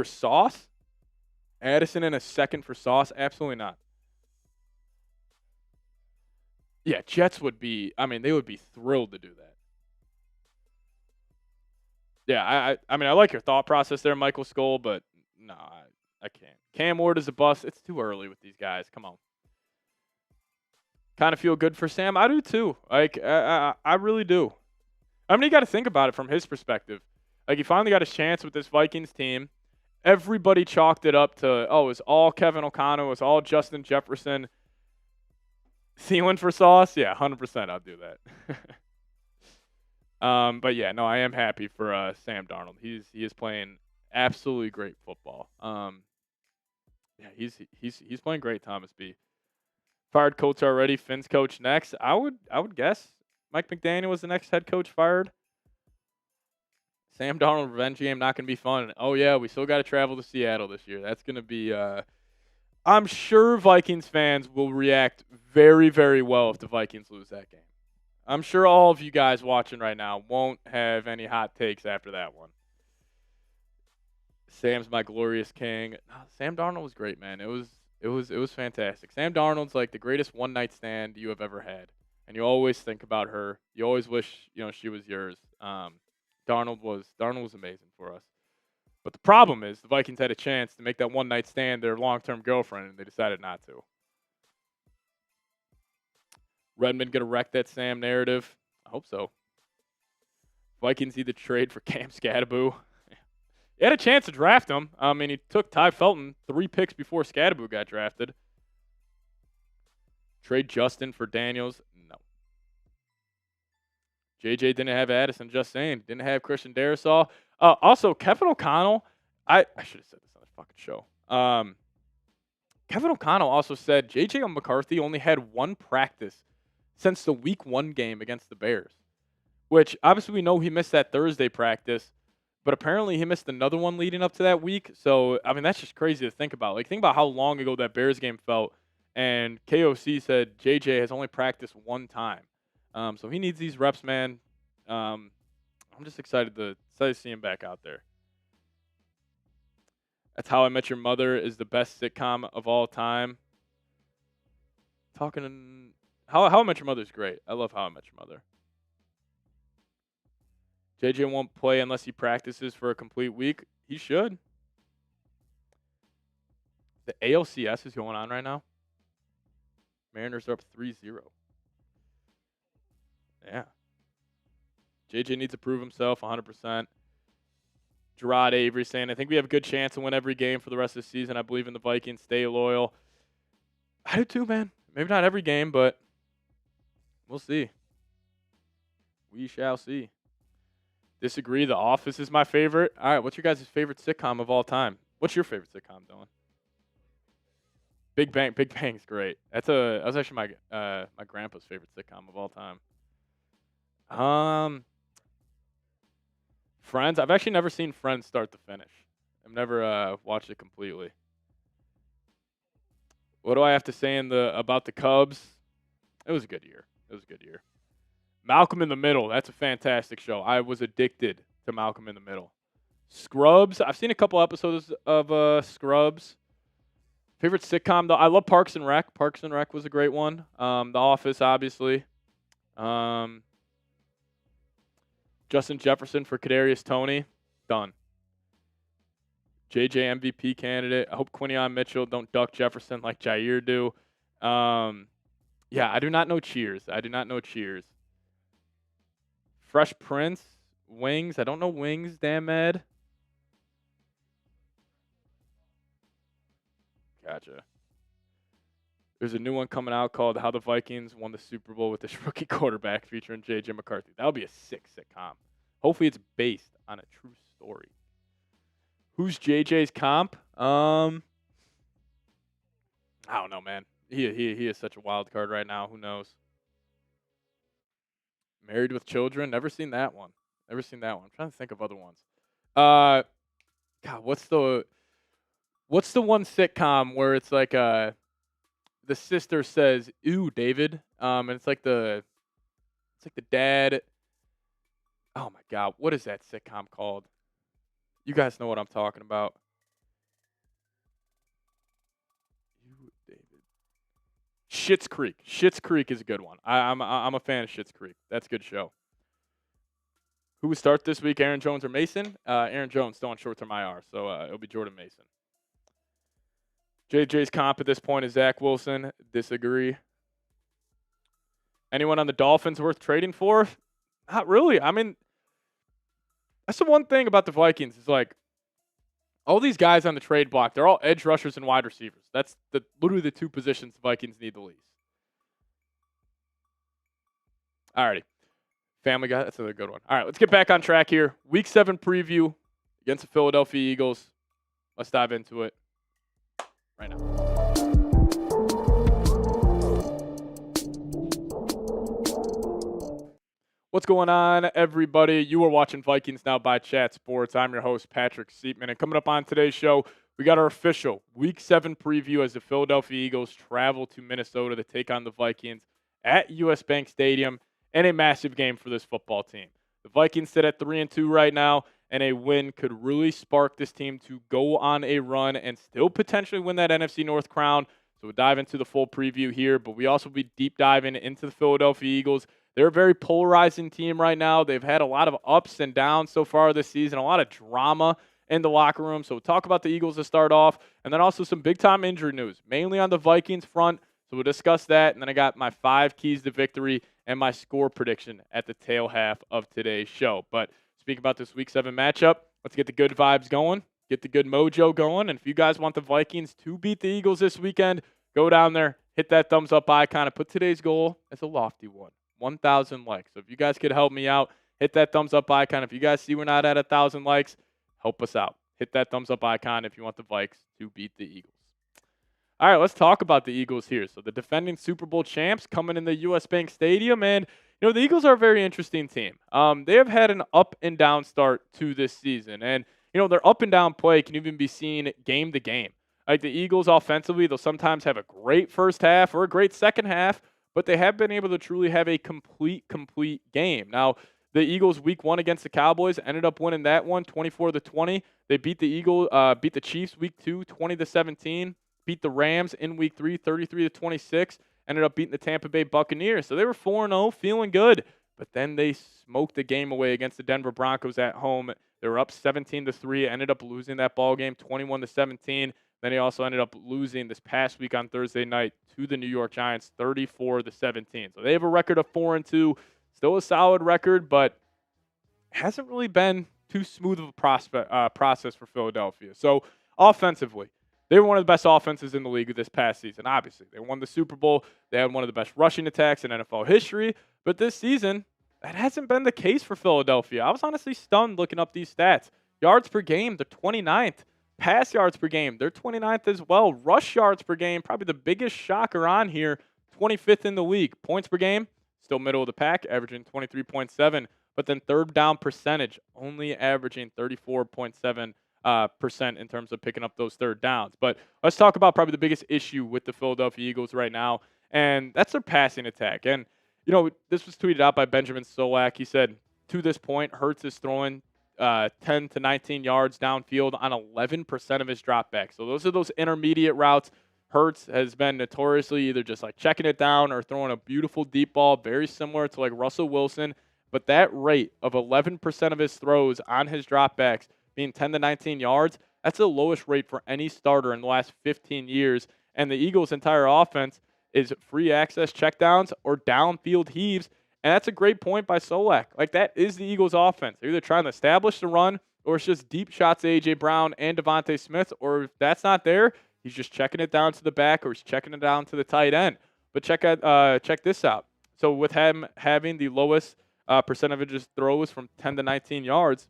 Sauce. Addison in a second for Sauce? Absolutely not. Yeah, Jets would be, they would be thrilled to do that. Yeah, I like your thought process there, Michael Skoll, but no, I can't. Cam Ward is a bust. It's too early with these guys. Come on. Kind of feel good for Sam. I do too. Like, I really do. You got to think about it from his perspective. Like, he finally got his chance with this Vikings team. Everybody chalked it up to, it was all Kevin O'Connell. It was all Justin Jefferson. Thielen for Sauce? Yeah, 100% I'll do that. But yeah, no, I am happy for Sam Darnold. He is playing absolutely great football. Yeah, he's playing great, Thomas B. Fired coach already, Finn's coach next. I would guess Mike McDaniel was the next head coach fired. Sam Darnold revenge game not going to be fun. Oh yeah, we still got to travel to Seattle this year. That's going to be I'm sure Vikings fans will react very, very well if the Vikings lose that game. I'm sure all of you guys watching right now won't have any hot takes after that one. Sam's my glorious king. Sam Darnold was great, man. It was fantastic. Sam Darnold's like the greatest one-night stand you have ever had, and you always think about her. You always wish she was yours. Darnold was amazing for us. But the problem is the Vikings had a chance to make that one-night stand their long-term girlfriend, and they decided not to. Redmond going to wreck that Sam narrative? I hope so. Vikings need to trade for Cam Scadaboo. He had a chance to draft him. He took Ty Felton 3 picks before Scadaboo got drafted. Trade Justin for Daniels? No. JJ didn't have Addison, just saying. Didn't have Christian Darrisaw. Also, Kevin O'Connell, I should have said this on the fucking show. Kevin O'Connell also said J.J. McCarthy only had 1 practice since the Week 1 game against the Bears, which obviously we know he missed that Thursday practice, but apparently he missed another one leading up to that week. So, that's just crazy to think about. Like, think about how long ago that Bears game felt, and KOC said J.J. has only practiced 1 time. So he needs these reps, man. I'm just excited to see him back out there. That's How I Met Your Mother is the best sitcom of all time. How I Met Your Mother is great. I love How I Met Your Mother. JJ won't play unless he practices for a complete week. He should. The ALCS is going on right now. Mariners are up 3-0. Yeah. JJ needs to prove himself 100%. Gerard Avery saying, I think we have a good chance to win every game for the rest of the season. I believe in the Vikings. Stay loyal. I do too, man. Maybe not every game, but we'll see. We shall see. Disagree. The Office is my favorite. All right, what's your guys' favorite sitcom of all time? What's your favorite sitcom, Dylan? Big Bang. Big Bang's great. That was actually my grandpa's favorite sitcom of all time. Friends. I've actually never seen Friends start to finish. I've never watched it completely. What do I have to say about the Cubs? It was a good year. Malcolm in the Middle. That's a fantastic show. I was addicted to Malcolm in the Middle. Scrubs. I've seen a couple episodes of Scrubs. Favorite sitcom, though? I love Parks and Rec. Parks and Rec was a great one. The Office, obviously. Justin Jefferson for Kadarius Toney. Done. JJ MVP candidate. I hope Quinion Mitchell don't duck Jefferson like Jair do. Yeah, I do not know Cheers. Fresh Prince. Wings. I don't know Wings, damn Ed. Gotcha. There's a new one coming out called How the Vikings Won the Super Bowl with this rookie quarterback featuring J.J. McCarthy. That would be a sick sitcom. Hopefully it's based on a true story. Who's JJ's comp? I don't know, man. He is such a wild card right now. Who knows? Married with Children. Never seen that one. I'm trying to think of other ones. God, what's the one sitcom where it's like the sister says, "Ooh, David," and it's like the dad. Oh my God, what is that sitcom called? You guys know what I'm talking about. You, David. Schitt's Creek. Schitt's Creek is a good one. I'm a fan of Schitt's Creek. That's a good show. Who would start this week, Aaron Jones or Mason? Aaron Jones still on short-term IR, so it'll be Jordan Mason. JJ's comp at this point is Zach Wilson. Disagree. Anyone on the Dolphins worth trading for? Not really. I mean, that's the one thing about the Vikings is like all these guys on the trade block, they're all edge rushers and wide receivers. That's literally the two positions the Vikings need the least. Alrighty. Family Guy, that's another good one. All right, let's get back on track here. Week 7 preview against the Philadelphia Eagles. Let's dive into it right now. What's going on, everybody? You are watching Vikings Now by Chat Sports. I'm your host, Patrick Siepman. And coming up on today's show, we got our official Week 7 preview as the Philadelphia Eagles travel to Minnesota to take on the Vikings at US Bank Stadium in a massive game for this football team. The Vikings sit at 3-2 right now, and a win could really spark this team to go on a run and still potentially win that NFC North crown. So we'll dive into the full preview here, but we also will be deep diving into the Philadelphia Eagles. They're a very polarizing team right now. They've had a lot of ups and downs so far this season, a lot of drama in the locker room. So we'll talk about the Eagles to start off, and then also some big-time injury news, mainly on the Vikings front. So we'll discuss that, and then I got my 5 keys to victory and my score prediction at the tail half of today's show. But speaking about this Week 7 matchup, let's get the good vibes going, get the good mojo going. And if you guys want the Vikings to beat the Eagles this weekend, go down there, hit that thumbs up icon, and put today's goal as a lofty one, 1,000 likes. So if you guys could help me out, hit that thumbs up icon. If you guys see we're not at 1,000 likes, help us out. Hit that thumbs up icon if you want the Vikes to beat the Eagles. All right, let's talk about the Eagles here. So the defending Super Bowl champs coming in the US Bank Stadium, and the Eagles are a very interesting team. They have had an up and down start to this season, and their up and down play can even be seen game to game. Like the Eagles offensively, they'll sometimes have a great first half or a great second half, but they have been able to truly have a complete game. Now, the Eagles Week 1 against the Cowboys ended up winning that one 24-20. They beat the Chiefs Week 2 20-17. Beat the Rams in Week 3, 33-26. Ended up beating the Tampa Bay Buccaneers. So they were 4-0, feeling good. But then they smoked the game away against the Denver Broncos at home. They were up 17-3. Ended up losing that ball game 21-17. Then he also ended up losing this past week on Thursday night to the New York Giants, 34-17. So they have a record of 4-2, still a solid record, but hasn't really been too smooth of a process for Philadelphia. So offensively, they were one of the best offenses in the league this past season. Obviously, they won the Super Bowl. They had one of the best rushing attacks in NFL history. But this season, that hasn't been the case for Philadelphia. I was honestly stunned looking up these stats. Yards per game, they're 29th. Pass yards per game, they're 29th as well. Rush yards per game, probably the biggest shocker on here, 25th in the league. Points per game, still middle of the pack, averaging 23.7. But then third down percentage, only averaging 34.7% in terms of picking up those third downs. But let's talk about probably the biggest issue with the Philadelphia Eagles right now, and that's their passing attack. And, this was tweeted out by Benjamin Solak. He said, to this point, Hurts is throwing 10 to 19 yards downfield on 11% of his dropbacks. So those are those intermediate routes. Hurts has been notoriously either just like checking it down or throwing a beautiful deep ball, very similar to like Russell Wilson. But that rate of 11% of his throws on his dropbacks being 10 to 19 yards, that's the lowest rate for any starter in the last 15 years. And the Eagles' entire offense is free access checkdowns or downfield heaves. And that's a great point by Solak. Like, that is the Eagles' offense. They're either trying to establish the run or it's just deep shots to A.J. Brown and Devontae Smith. Or if that's not there, he's just checking it down to the back or he's checking it down to the tight end. But check this out. So with him having the lowest percentage of his throws from 10 to 19 yards,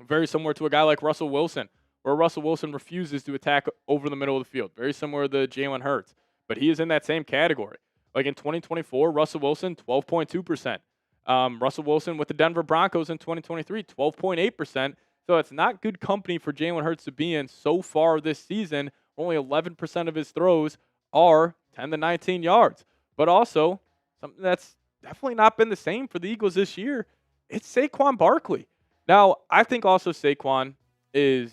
very similar to a guy like Russell Wilson, where Russell Wilson refuses to attack over the middle of the field. Very similar to Jalen Hurts. But he is in that same category. Like in 2024, Russell Wilson, 12.2%. Russell Wilson with the Denver Broncos in 2023, 12.8%. So it's not good company for Jalen Hurts to be in so far this season. Only 11% of his throws are 10 to 19 yards. But also, something that's definitely not been the same for the Eagles this year, it's Saquon Barkley. Now, I think also Saquon is,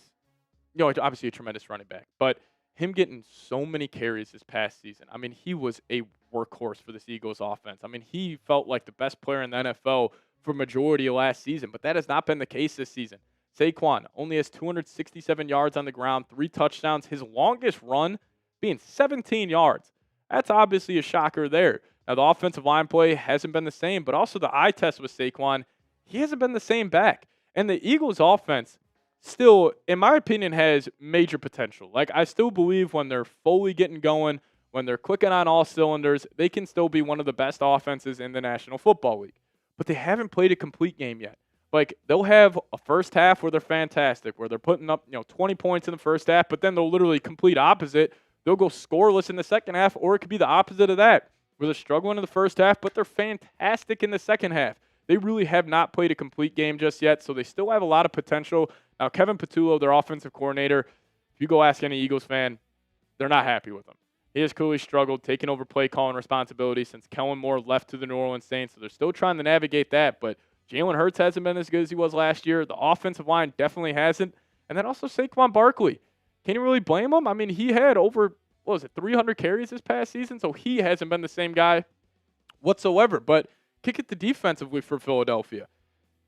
obviously a tremendous running back, but him getting so many carries this past season, I mean, he was a workhorse for this Eagles offense. I mean, he felt like the best player in the NFL for majority of last season, but that has not been the case this season. Saquon only has 267 yards on the ground, 3 touchdowns, his longest run being 17 yards. That's obviously a shocker there. Now, the offensive line play hasn't been the same, but also the eye test with Saquon, he hasn't been the same back. And the Eagles offense still, in my opinion, has major potential. Like, I still believe when they're fully getting going, when they're clicking on all cylinders, they can still be one of the best offenses in the National Football League. But they haven't played a complete game yet. Like, they'll have a first half where they're fantastic, where they're putting up, 20 points in the first half, but then they'll literally complete opposite. They'll go scoreless in the second half, or it could be the opposite of that, where they're struggling in the first half, but they're fantastic in the second half. They really have not played a complete game just yet, so they still have a lot of potential. Now, Kevin Patullo, their offensive coordinator, if you go ask any Eagles fan, they're not happy with him. He has clearly struggled taking over play calling responsibility since Kellen Moore left to the New Orleans Saints, so they're still trying to navigate that, but Jalen Hurts hasn't been as good as he was last year. The offensive line definitely hasn't. And then also Saquon Barkley. Can you really blame him? I mean, he had over, 300 carries this past season, so he hasn't been the same guy whatsoever. But kick it to defensively for Philadelphia.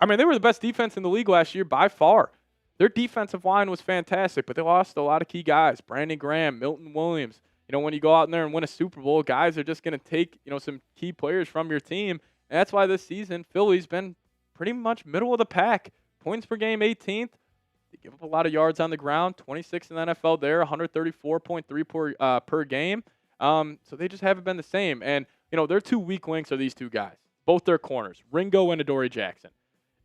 I mean, they were the best defense in the league last year by far. Their defensive line was fantastic, but they lost a lot of key guys. Brandon Graham, Milton Williams. When you go out in there and win a Super Bowl, guys are just going to take, some key players from your team. And that's why this season, Philly's been pretty much middle of the pack. Points per game, 18th. They give up a lot of yards on the ground, 26th in the NFL there, 134.3 per game. So they just haven't been the same. And, their two weak links are these two guys, both their corners, Ringo and Adoree Jackson.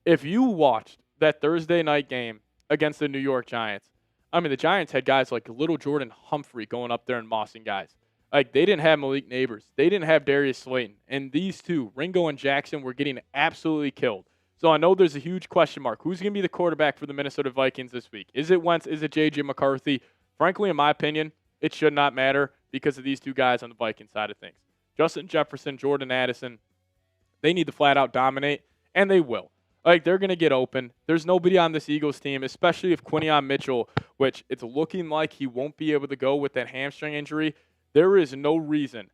If you watched that Thursday night game against the New York Giants, I mean, the Giants had guys like Little Jordan Humphrey going up there and mossing guys. Like, they didn't have Malik Neighbors. They didn't have Darius Slayton. And these two, Ringo and Jackson, were getting absolutely killed. So I know there's a huge question mark. Who's going to be the quarterback for the Minnesota Vikings this week? Is it Wentz? Is it J.J. McCarthy? Frankly, in my opinion, it should not matter because of these two guys on the Vikings side of things. Justin Jefferson, Jordan Addison, they need to flat out dominate, and they will. Like, they're going to get open. There's nobody on this Eagles team, especially if Quinion Mitchell, which it's looking like he won't be able to go with that hamstring injury. There is no reason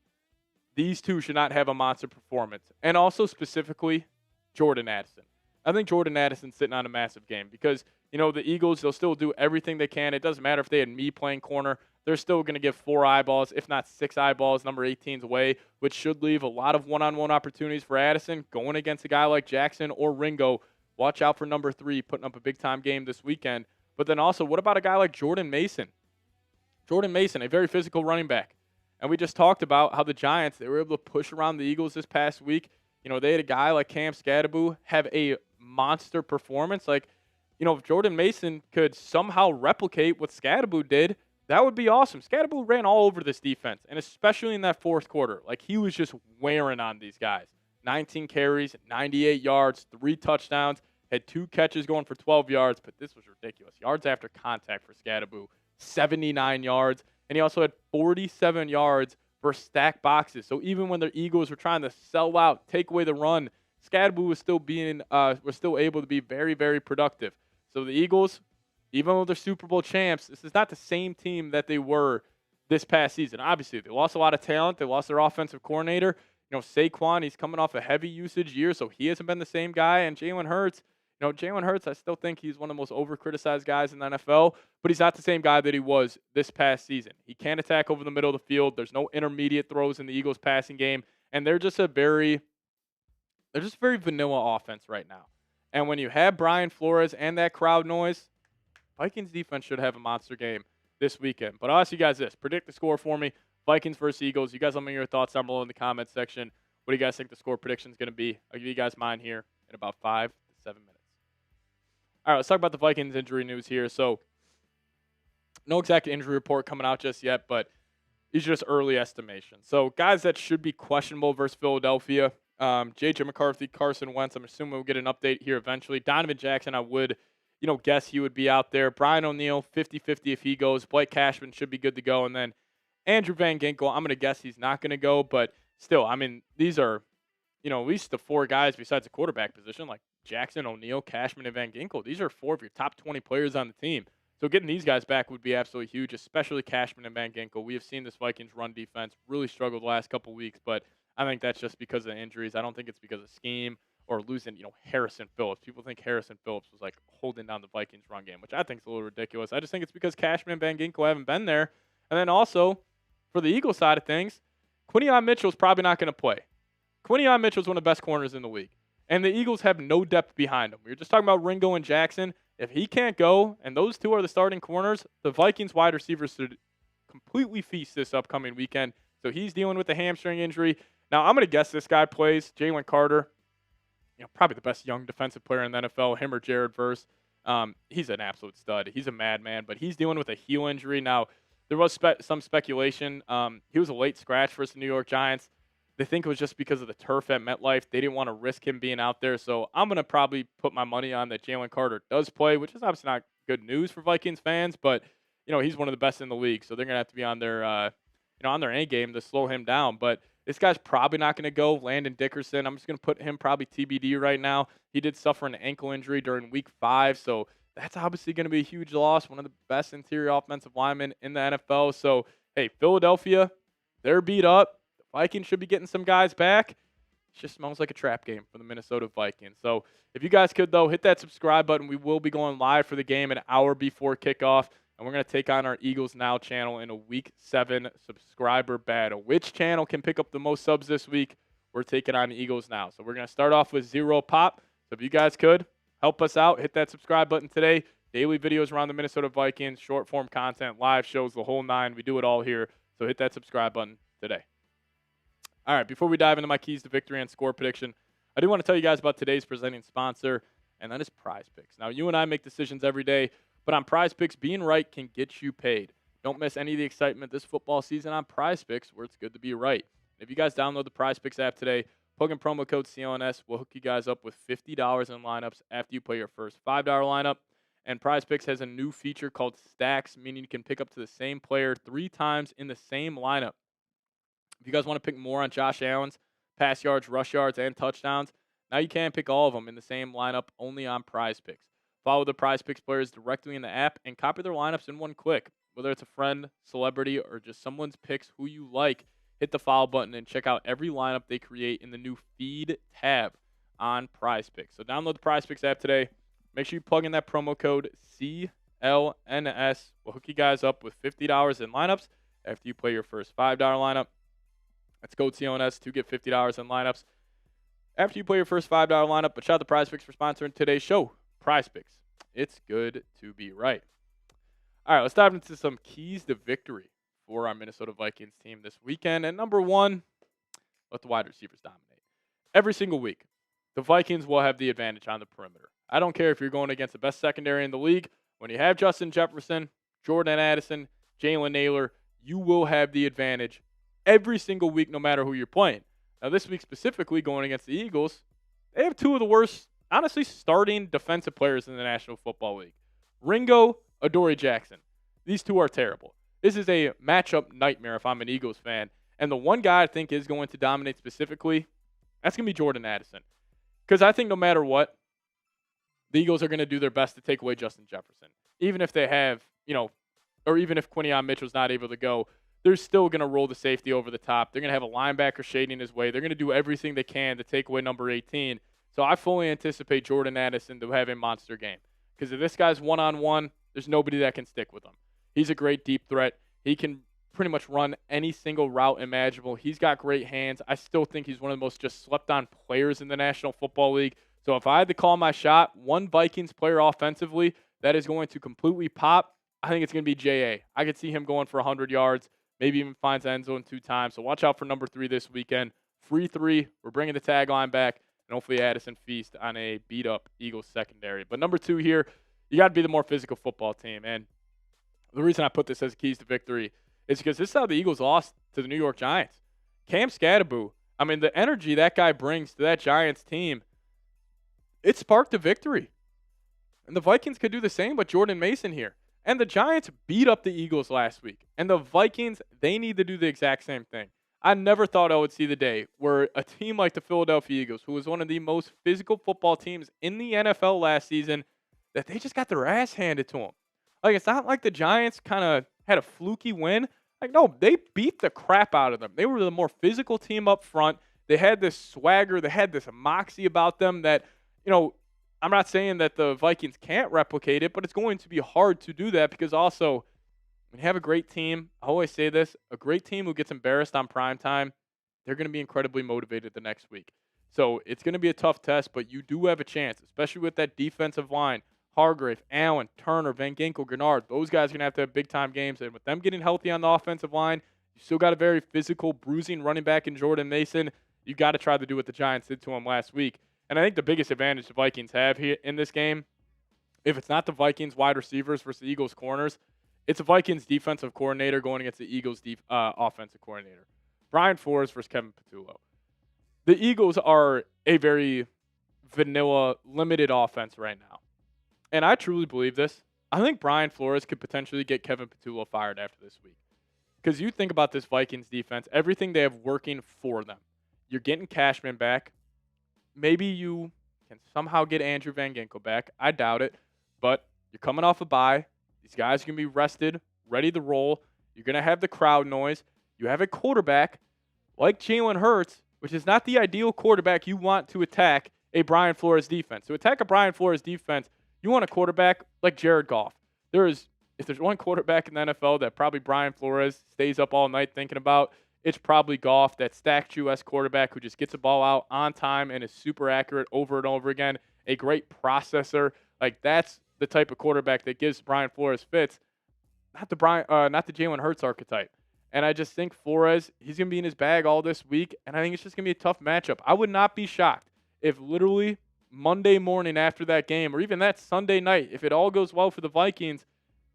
these two should not have a monster performance. And also specifically, Jordan Addison. I think Jordan Addison's sitting on a massive game because, the Eagles, they'll still do everything they can. It doesn't matter if they had me playing corner. they're still going to give 4 eyeballs, if not 6 eyeballs, number 18's away, which should leave a lot of one-on-one opportunities for Addison going against a guy like Jackson or Ringo. Watch out for number 3 putting up a big-time game this weekend. But then also, what about a guy like Jordan Mason? Jordan Mason, a very physical running back. And we just talked about how the Giants, they were able to push around the Eagles this past week. You know, they had a guy like Cam Scadaboo have a monster performance. Like, you know, if Jordan Mason could somehow replicate what Scadaboo did, that would be awesome. Scadaboo ran all over this defense, and especially in that fourth quarter. Like, he was just wearing on these guys. 19 carries, 98 yards, 3 touchdowns, had 2 catches going for 12 yards, but this was ridiculous. Yards after contact for Scadaboo, 79 yards, and he also had 47 yards for stacked boxes. So even when the Eagles were trying to sell out, take away the run, Scadaboo was still able to be very, very productive. So the Eagles, even though they're Super Bowl champs, this is not the same team that they were this past season. Obviously, they lost a lot of talent. They lost their offensive coordinator. You know, Saquon, he's coming off a heavy usage year, so he hasn't been the same guy. And Jalen Hurts, you know, Jalen Hurts, I still think he's one of the most over-criticized guys in the NFL, but he's not the same guy that he was this past season. He can't attack over the middle of the field. There's no intermediate throws in the Eagles' passing game, and they're just very vanilla offense right now. And when you have Brian Flores and that crowd noise, Vikings defense should have a monster game this weekend. But I'll ask you guys this. Predict the score for me. Vikings versus Eagles. You guys let me know your thoughts down below in the comments section. What do you guys think the score prediction is going to be? I'll give you guys mine here in about 5 to 7 minutes. All right, let's talk about the Vikings injury news here. So, no exact injury report coming out just yet, but these are just early estimations. So, guys that should be questionable versus Philadelphia, J.J. McCarthy, Carson Wentz. I'm assuming we'll get an update here eventually. Donovan Jackson, I would, guess he would be out there. Brian O'Neill, 50-50 if he goes. Blake Cashman should be good to go. And then Andrew Van Ginkel, I'm going to guess he's not going to go. But still, I mean, these are, at least the 4 guys besides the quarterback position, like Jackson, O'Neill, Cashman, and Van Ginkel. These are 4 of your top 20 players on the team. So getting these guys back would be absolutely huge, especially Cashman and Van Ginkel. We have seen this Vikings run defense really struggle the last couple weeks, but I think that's just because of injuries. I don't think it's because of scheme or losing, Harrison Phillips. People think Harrison Phillips was like holding down the Vikings run game, which I think is a little ridiculous. I just think it's because Cashman and Van Ginkel haven't been there. And then also, for the Eagles side of things, Quinyon Mitchell's probably not going to play. Quinyon Mitchell's one of the best corners in the league. And the Eagles have no depth behind him. We were just talking about Ringo and Jackson. If he can't go, and those 2 are the starting corners, the Vikings wide receivers should completely feast this upcoming weekend. So he's dealing with a hamstring injury. Now, I'm going to guess this guy plays. Jalen Carter, probably the best young defensive player in the NFL, him or Jared Verse. He's an absolute stud. He's a madman, but he's dealing with a heel injury. Now, there was some speculation. He was a late scratch versus the New York Giants. They think it was just because of the turf at MetLife. They didn't want to risk him being out there. So I'm going to probably put my money on that Jalen Carter does play, which is obviously not good news for Vikings fans, but, he's one of the best in the league. So they're going to have to be on their, on their A game to slow him down. But this guy's probably not going to go. Landon Dickerson, I'm just going to put him probably TBD right now. He did suffer an ankle injury during week 5. So that's obviously going to be a huge loss. One of the best interior offensive linemen in the NFL. So, hey, Philadelphia, they're beat up. Vikings should be getting some guys back. It just smells like a trap game for the Minnesota Vikings. So if you guys could, though, hit that subscribe button. We will be going live for the game an hour before kickoff, and we're going to take on our Eagles Now channel in a Week 7 subscriber battle. Which channel can pick up the most subs this week? We're taking on the Eagles Now. So we're going to start off with 0 pop. So if you guys could, help us out. Hit that subscribe button today. Daily videos around the Minnesota Vikings, short-form content, live shows, the whole 9. We do it all here. So hit that subscribe button today. All right, before we dive into my keys to victory and score prediction, I do want to tell you guys about today's presenting sponsor, and that is Prize Picks. Now, you and I make decisions every day, but on Prize Picks, being right can get you paid. Don't miss any of the excitement this football season on Prize Picks, where it's good to be right. If you guys download the Prize Picks app today, plug in promo code CLNS. We'll hook you guys up with $50 in lineups after you play your first $5 lineup. And Prize Picks has a new feature called Stacks, meaning you can pick up to the same player 3 times in the same lineup. If you guys want to pick more on Josh Allen's pass yards, rush yards, and touchdowns, now you can pick all of them in the same lineup only on Prize Picks. Follow the Prize Picks players directly in the app and copy their lineups in one click. Whether it's a friend, celebrity, or just someone's picks who you like, hit the follow button and check out every lineup they create in the new Feed tab on Prize Picks. So download the Prize Picks app today. Make sure you plug in that promo code LNS. We'll hook you guys up with $50 in lineups after you play your first $5 lineup. That's code CONS to get $50 in lineups after you play your first $5 lineup. But shout out to Prize Picks for sponsoring today's show. Prize Picks. It's good to be right. All right, let's dive into some keys to victory for our Minnesota Vikings team this weekend. And number one, let the wide receivers dominate. Every single week, the Vikings will have the advantage on the perimeter. I don't care if you're going against the best secondary in the league. When you have Justin Jefferson, Jordan Addison, Jalen Naylor, you will have the advantage every single week, no matter who you're playing. Now, this week specifically, going against the Eagles, they have two of the worst, honestly, starting defensive players in the National Football League. Ringo, Adoree Jackson. These two are terrible. This is a matchup nightmare if I'm an Eagles fan. And the one guy I think is going to dominate specifically, that's going to be Jordan Addison. Because I think no matter what, the Eagles are going to do their best to take away Justin Jefferson. Even if they have, or even if Quinion Mitchell's not able to go, they're still going to roll the safety over the top. They're going to have a linebacker shading his way. They're going to do everything they can to take away number 18. So I fully anticipate Jordan Addison to have a monster game. Because if this guy's one-on-one, there's nobody that can stick with him. He's a great deep threat. He can pretty much run any single route imaginable. He's got great hands. I still think he's one of the most just slept-on players in the National Football League. So if I had to call my shot, one Vikings player offensively that is going to completely pop, I think it's going to be J.A. I could see him going for 100 yards, maybe even finds the end zone 2 times. So watch out for number 3 this weekend. Free 3. We're bringing the tagline back, and hopefully Addison feast on a beat-up Eagles secondary. But number 2 here, you got to be the more physical football team. And the reason I put this as keys to victory is because this is how the Eagles lost to the New York Giants. Cam Scadaboo, I mean, the energy that guy brings to that Giants team, it sparked a victory. And the Vikings could do the same with Jordan Mason here. And the Giants beat up the Eagles last week. And the Vikings, they need to do the exact same thing. I never thought I would see the day where a team like the Philadelphia Eagles, who was one of the most physical football teams in the NFL last season, that they just got their ass handed to them. Like, it's not like the Giants kind of had a fluky win. Like, no, they beat the crap out of them. They were the more physical team up front. They had this swagger. They had this moxie about them that, I'm not saying that the Vikings can't replicate it, but it's going to be hard to do that because also when you have a great team, I always say this, a great team who gets embarrassed on primetime, they're going to be incredibly motivated the next week. So it's going to be a tough test, but you do have a chance, especially with that defensive line. Hargrave, Allen, Turner, Van Ginkel, Gennard, those guys are going to have big-time games. And with them getting healthy on the offensive line, you still got a very physical, bruising running back in Jordan Mason. You got to try to do what the Giants did to him last week. And I think the biggest advantage the Vikings have here in this game, if it's not the Vikings wide receivers versus the Eagles corners, it's a Vikings defensive coordinator going against the Eagles offensive coordinator. Brian Flores versus Kevin Patullo. The Eagles are a very vanilla, limited offense right now. And I truly believe this. I think Brian Flores could potentially get Kevin Patullo fired after this week. Because you think about this Vikings defense, everything they have working for them. You're getting Cashman back. Maybe you can somehow get Andrew Van Ginkel back. I doubt it. But you're coming off a bye. These guys are going to be rested, ready to roll. You're going to have the crowd noise. You have a quarterback like Jalen Hurts, which is not the ideal quarterback you want to attack a Brian Flores defense. To attack a Brian Flores defense, you want a quarterback like Jared Goff. If there's one quarterback in the NFL that probably Brian Flores stays up all night thinking about, it's probably Goff, that stacked U.S. quarterback who just gets the ball out on time and is super accurate over and over again, a great processor. Like, that's the type of quarterback that gives Brian Flores fits, not the Jalen Hurts archetype. And I just think Flores, he's going to be in his bag all this week, and I think it's just going to be a tough matchup. I would not be shocked if literally Monday morning after that game, or even that Sunday night, if it all goes well for the Vikings,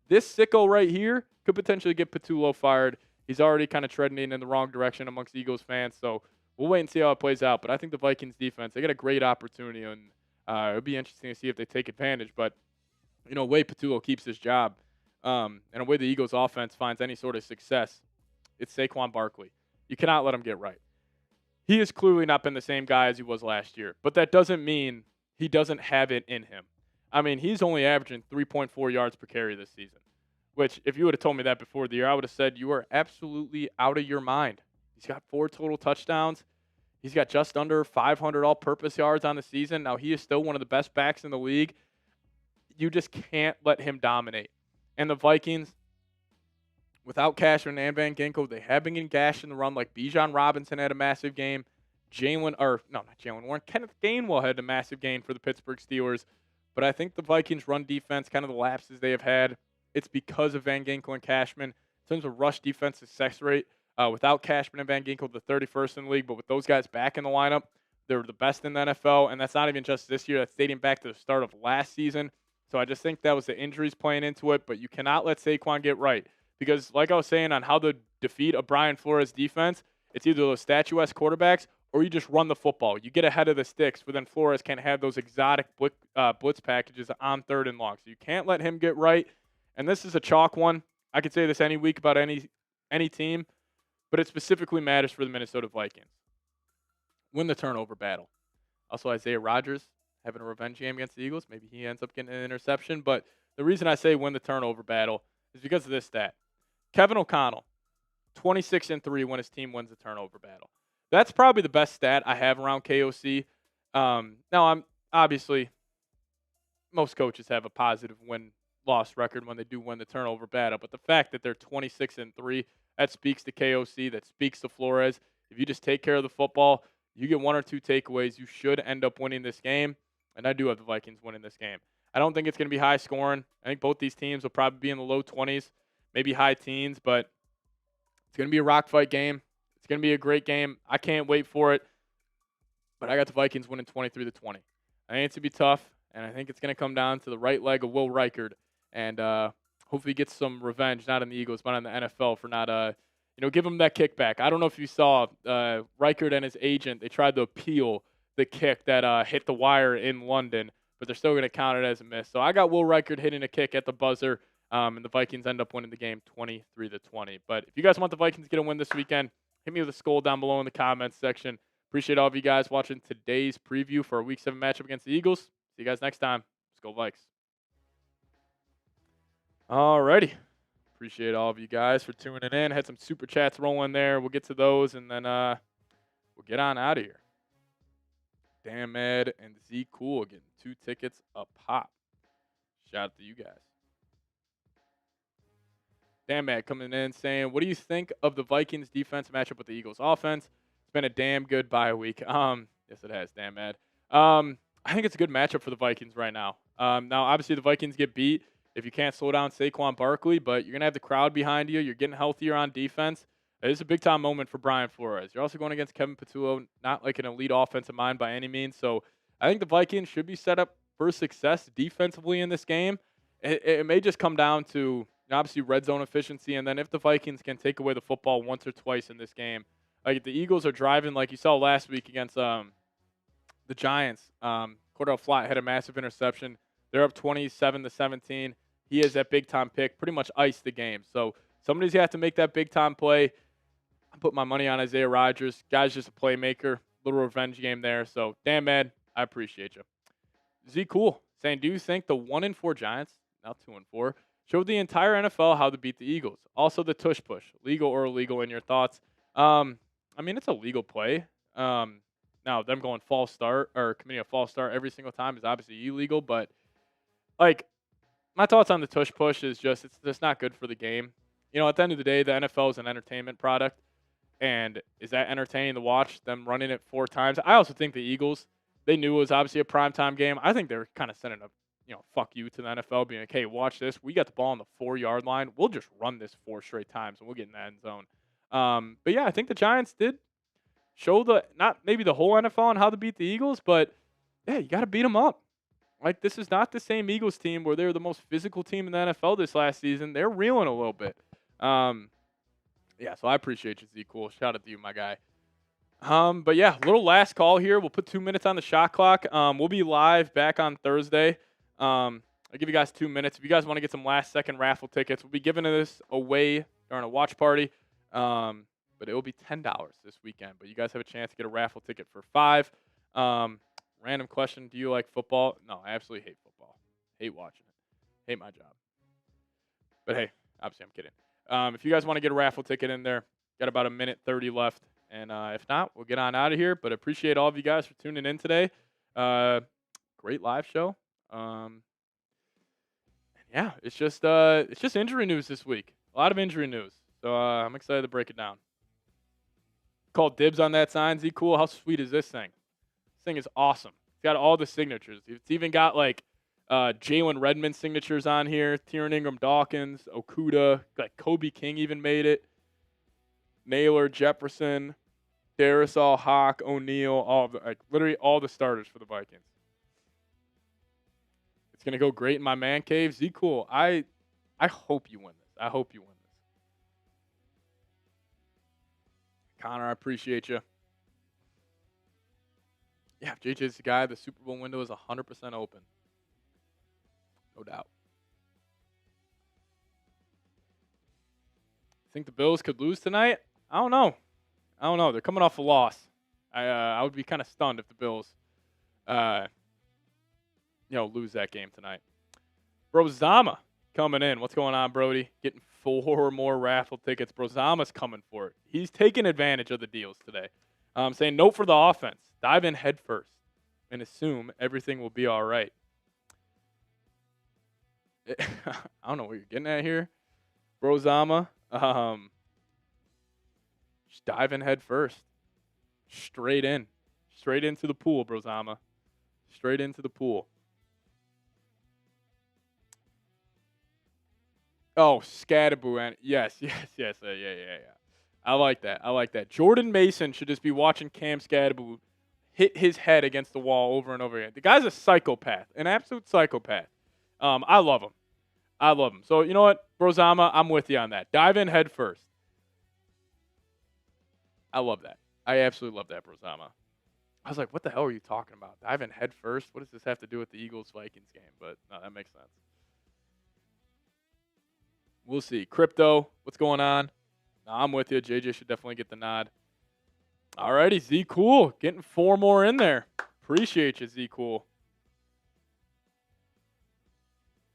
this sicko right here could potentially get Patullo fired. He's already kind of treading in the wrong direction amongst Eagles fans, so we'll wait and see how it plays out. But I think the Vikings defense, they got a great opportunity, and it'll be interesting to see if they take advantage. But, a way Patullo keeps his job, and a way the Eagles offense finds any sort of success, it's Saquon Barkley. You cannot let him get right. He has clearly not been the same guy as he was last year, but that doesn't mean he doesn't have it in him. I mean, he's only averaging 3.4 yards per carry this season, which if you would have told me that before the year, I would have said you are absolutely out of your mind. He's got 4 total touchdowns. He's got just under 500 all-purpose yards on the season. Now, he is still one of the best backs in the league. You just can't let him dominate. And the Vikings, without Cashman and Van Ginkel, they have been getting gashed in the run. Like Bijan Robinson had a massive game. Not Jalen Warren. Kenneth Gainwell had a massive game for the Pittsburgh Steelers. But I think the Vikings' run defense, kind of the lapses they have had, it's because of Van Ginkel and Cashman. In terms of rush defense success rate, without Cashman and Van Ginkel, the 31st in the league. But with those guys back in the lineup, they're the best in the NFL. And that's not even just this year. That's dating back to the start of last season. So I just think that was the injuries playing into it. But you cannot let Saquon get right. Because like I was saying on how to defeat a Brian Flores defense, it's either those statuesque quarterbacks or you just run the football. You get ahead of the sticks, but then Flores can have those exotic blitz packages on 3rd and long. So you can't let him get right. And this is a chalk one. I could say this any week about any team, but it specifically matters for the Minnesota Vikings. Win the turnover battle. Also, Isaiah Rodgers having a revenge game against the Eagles. Maybe he ends up getting an interception. But the reason I say win the turnover battle is because of this stat. Kevin O'Connell, 26-3 when his team wins the turnover battle. That's probably the best stat I have around KOC. Now, I'm obviously most coaches have a positive win-loss record when they do win the turnover battle, but the fact that they're 26-3, that speaks to KOC, that speaks to Flores. If you just take care of the football, you get 1 or 2 takeaways, you should end up winning this game, and I do have the Vikings winning this game. I don't think it's going to be high scoring. I think both these teams will probably be in the low 20s, maybe high teens, but it's going to be a rock fight game. It's going to be a great game. I can't wait for it. But I got the Vikings winning 23-20. I think it's going to be tough, and I think it's going to come down to the right leg of Will Reichard, and hopefully he gets some revenge, not on the Eagles, but on the NFL for not, give him that kickback. I don't know if you saw Reichard and his agent, they tried to appeal the kick that hit the wire in London, but they're still going to count it as a miss. So I got Will Reichard hitting a kick at the buzzer, and the Vikings end up winning the game 23-20. But if you guys want the Vikings to get a win this weekend, hit me with a skull down below in the comments section. Appreciate all of you guys watching today's preview for our Week 7 matchup against the Eagles. See you guys next time. Let's go Vikes. Alrighty. Appreciate all of you guys for tuning in. Had some super chats rolling there. We'll get to those, and then we'll get on out of here. Damn Ed and Z Cool getting 2 tickets a pop. Shout out to you guys. Damn Ed coming in saying, what do you think of the Vikings defense matchup with the Eagles offense? It's been a damn good bye week. Yes, it has. Damn Ed. I think it's a good matchup for the Vikings right now. Now, obviously, the Vikings get beat if you can't slow down Saquon Barkley, but you're going to have the crowd behind you. You're getting healthier on defense. It's a big-time moment for Brian Flores. You're also going against Kevin Patullo, not like an elite offensive mind by any means. So I think the Vikings should be set up for success defensively in this game. It may just come down to, obviously, red zone efficiency, and then if the Vikings can take away the football once or twice in this game. Like, the Eagles are driving, like you saw last week against the Giants. Cordell Flott had a massive interception. They're up 27-17. He has that big-time pick, pretty much iced the game. So somebody's got to make that big-time play. I put my money on Isaiah Rodgers. Guy's just a playmaker. Little revenge game there. So, damn, man, I appreciate you. Z Cool saying, do you think the 1-4 Giants, now 2-4, showed the entire NFL how to beat the Eagles? Also, the tush push, legal or illegal in your thoughts? I mean, it's a legal play. Now, them going false start or committing a false start every single time is obviously illegal. But, like, my thoughts on the tush push is just it's just not good for the game. At the end of the day, the NFL is an entertainment product. And is that entertaining to watch, them running it 4 times? I also think the Eagles, they knew it was obviously a primetime game. I think they were kind of sending a, fuck you to the NFL, being like, hey, watch this. We got the ball on the 4-yard line. We'll just run this 4 straight times, and we'll get in the end zone. But, yeah, I think the Giants did show not maybe the whole NFL on how to beat the Eagles, but, yeah, you got to beat them up. Like, this is not the same Eagles team where they're the most physical team in the NFL this last season. They're reeling a little bit. Yeah, so I appreciate you, Z Cool. Shout out to you, my guy. But, yeah, little last call here. We'll put 2 minutes on the shot clock. We'll be live back on Thursday. I'll give you guys 2 minutes. If you guys want to get some last-second raffle tickets, we'll be giving this away during a watch party. But it will be $10 this weekend. But you guys have a chance to get a raffle ticket for $5. Random question, do you like football? No, I absolutely hate football. Hate watching it. Hate my job. But, hey, obviously I'm kidding. If you guys want to get a raffle ticket in there, got about 1:30 left. And if not, we'll get on out of here. But appreciate all of you guys for tuning in today. Great live show. And Yeah, it's just injury news this week. A lot of injury news. So I'm excited to break it down. Called dibs on that sign. Z Cool. How sweet is this thing? This thing is awesome. It's got all the signatures. It's even got like Jalen Redmond signatures on here. Tieran Ingram Dawkins, Okuda, like Kobe King even made it. Naylor, Jefferson, Darrisaw, Hawk, O'Neill, literally all the starters for the Vikings. It's gonna go great in my man cave. Z Cool. I hope you win this. I hope you win this. Connor, I appreciate you. Yeah, if JJ's the guy, the Super Bowl window is 100% open. No doubt. Think the Bills could lose tonight? I don't know. They're coming off a loss. I would be kind of stunned if the Bills, lose that game tonight. Brozama coming in. What's going on, Brody? Getting 4 more raffle tickets. Brozama's coming for it. He's taking advantage of the deals today. Saying note for the offense. Dive in head first and assume everything will be all right. I don't know what you're getting at here, Brozama. Just dive in head first. Straight in. Straight into the pool, Brozama. Straight into the pool. Oh, Scattaboo. And yes. Yeah. I like that. Jordan Mason should just be watching Cam Scattaboo hit his head against the wall over and over again. The guy's a psychopath, an absolute psychopath. I love him. So, you know what, Brozama, I'm with you on that. Dive in head first. I love that. I absolutely love that, Brozama. I was like, what the hell are you talking about? Dive in head first? What does this have to do with the Eagles-Vikings game? But, no, that makes sense. We'll see. Crypto, what's going on? No, I'm with you. JJ should definitely get the nod. Alrighty, Z Cool. Getting 4 more in there. Appreciate you, Z Cool.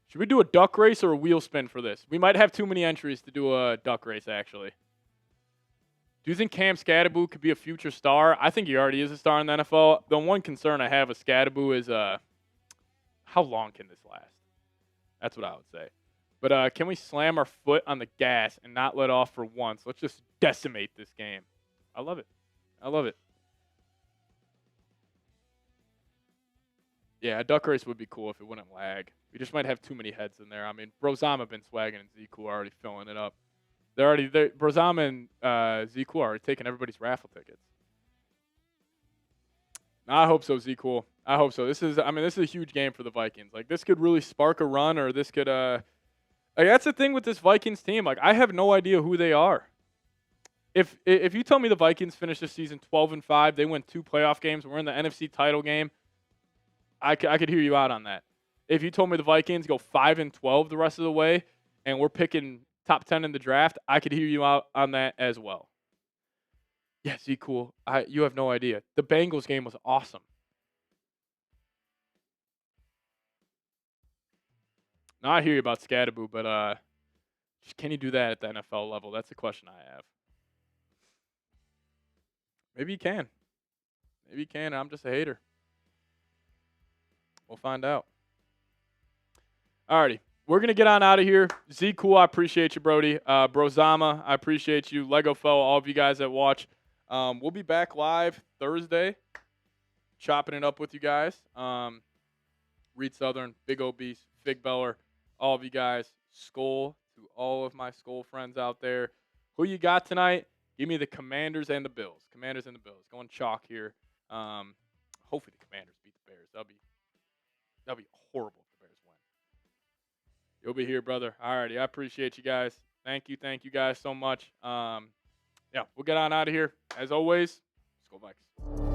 Should we do a duck race or a wheel spin for this? We might have too many entries to do a duck race, actually. Do you think Cam Scattaboo could be a future star? I think he already is a star in the NFL. The one concern I have with Scattaboo is how long can this last? That's what I would say. But can we slam our foot on the gas and not let off for once? Let's just decimate this game. I love it. Yeah, a duck race would be cool if it wouldn't lag. We just might have too many heads in there. I mean, Brozama been swagging and Z-Cool already filling it up. Brozama and Z-Cool are already taking everybody's raffle tickets. I hope so, Z-Cool. I hope so. This is a huge game for the Vikings. Like, this could really spark a run, or this could that's the thing with this Vikings team. Like, I have no idea who they are. If you tell me the Vikings finish this season 12-5, they win 2 playoff games, we're in the NFC title game, I could hear you out on that. If you told me the Vikings go 5-12 the rest of the way, and we're picking top 10 in the draft, I could hear you out on that as well. Yeah, Z Cool. You have no idea. The Bengals game was awesome. Now I hear you about Scattaboo, but can you do that at the NFL level? That's the question I have. Maybe you can. I'm just a hater. We'll find out. Alrighty. We're going to get on out of here. Z Cool, I appreciate you, Brody. Brozama, I appreciate you. Lego Fell, all of you guys that watch. We'll be back live Thursday, chopping it up with you guys. Reed Southern, Big Obese, Fig Beller, all of you guys. Skull to all of my Skull friends out there. Who you got tonight? Give me the Commanders and the Bills. Going chalk here. Hopefully the Commanders beat the Bears. That'll be horrible if the Bears win. You'll be here, brother. Alrighty, I appreciate you guys. Thank you guys so much. We'll get on out of here. As always, let's go Vikes.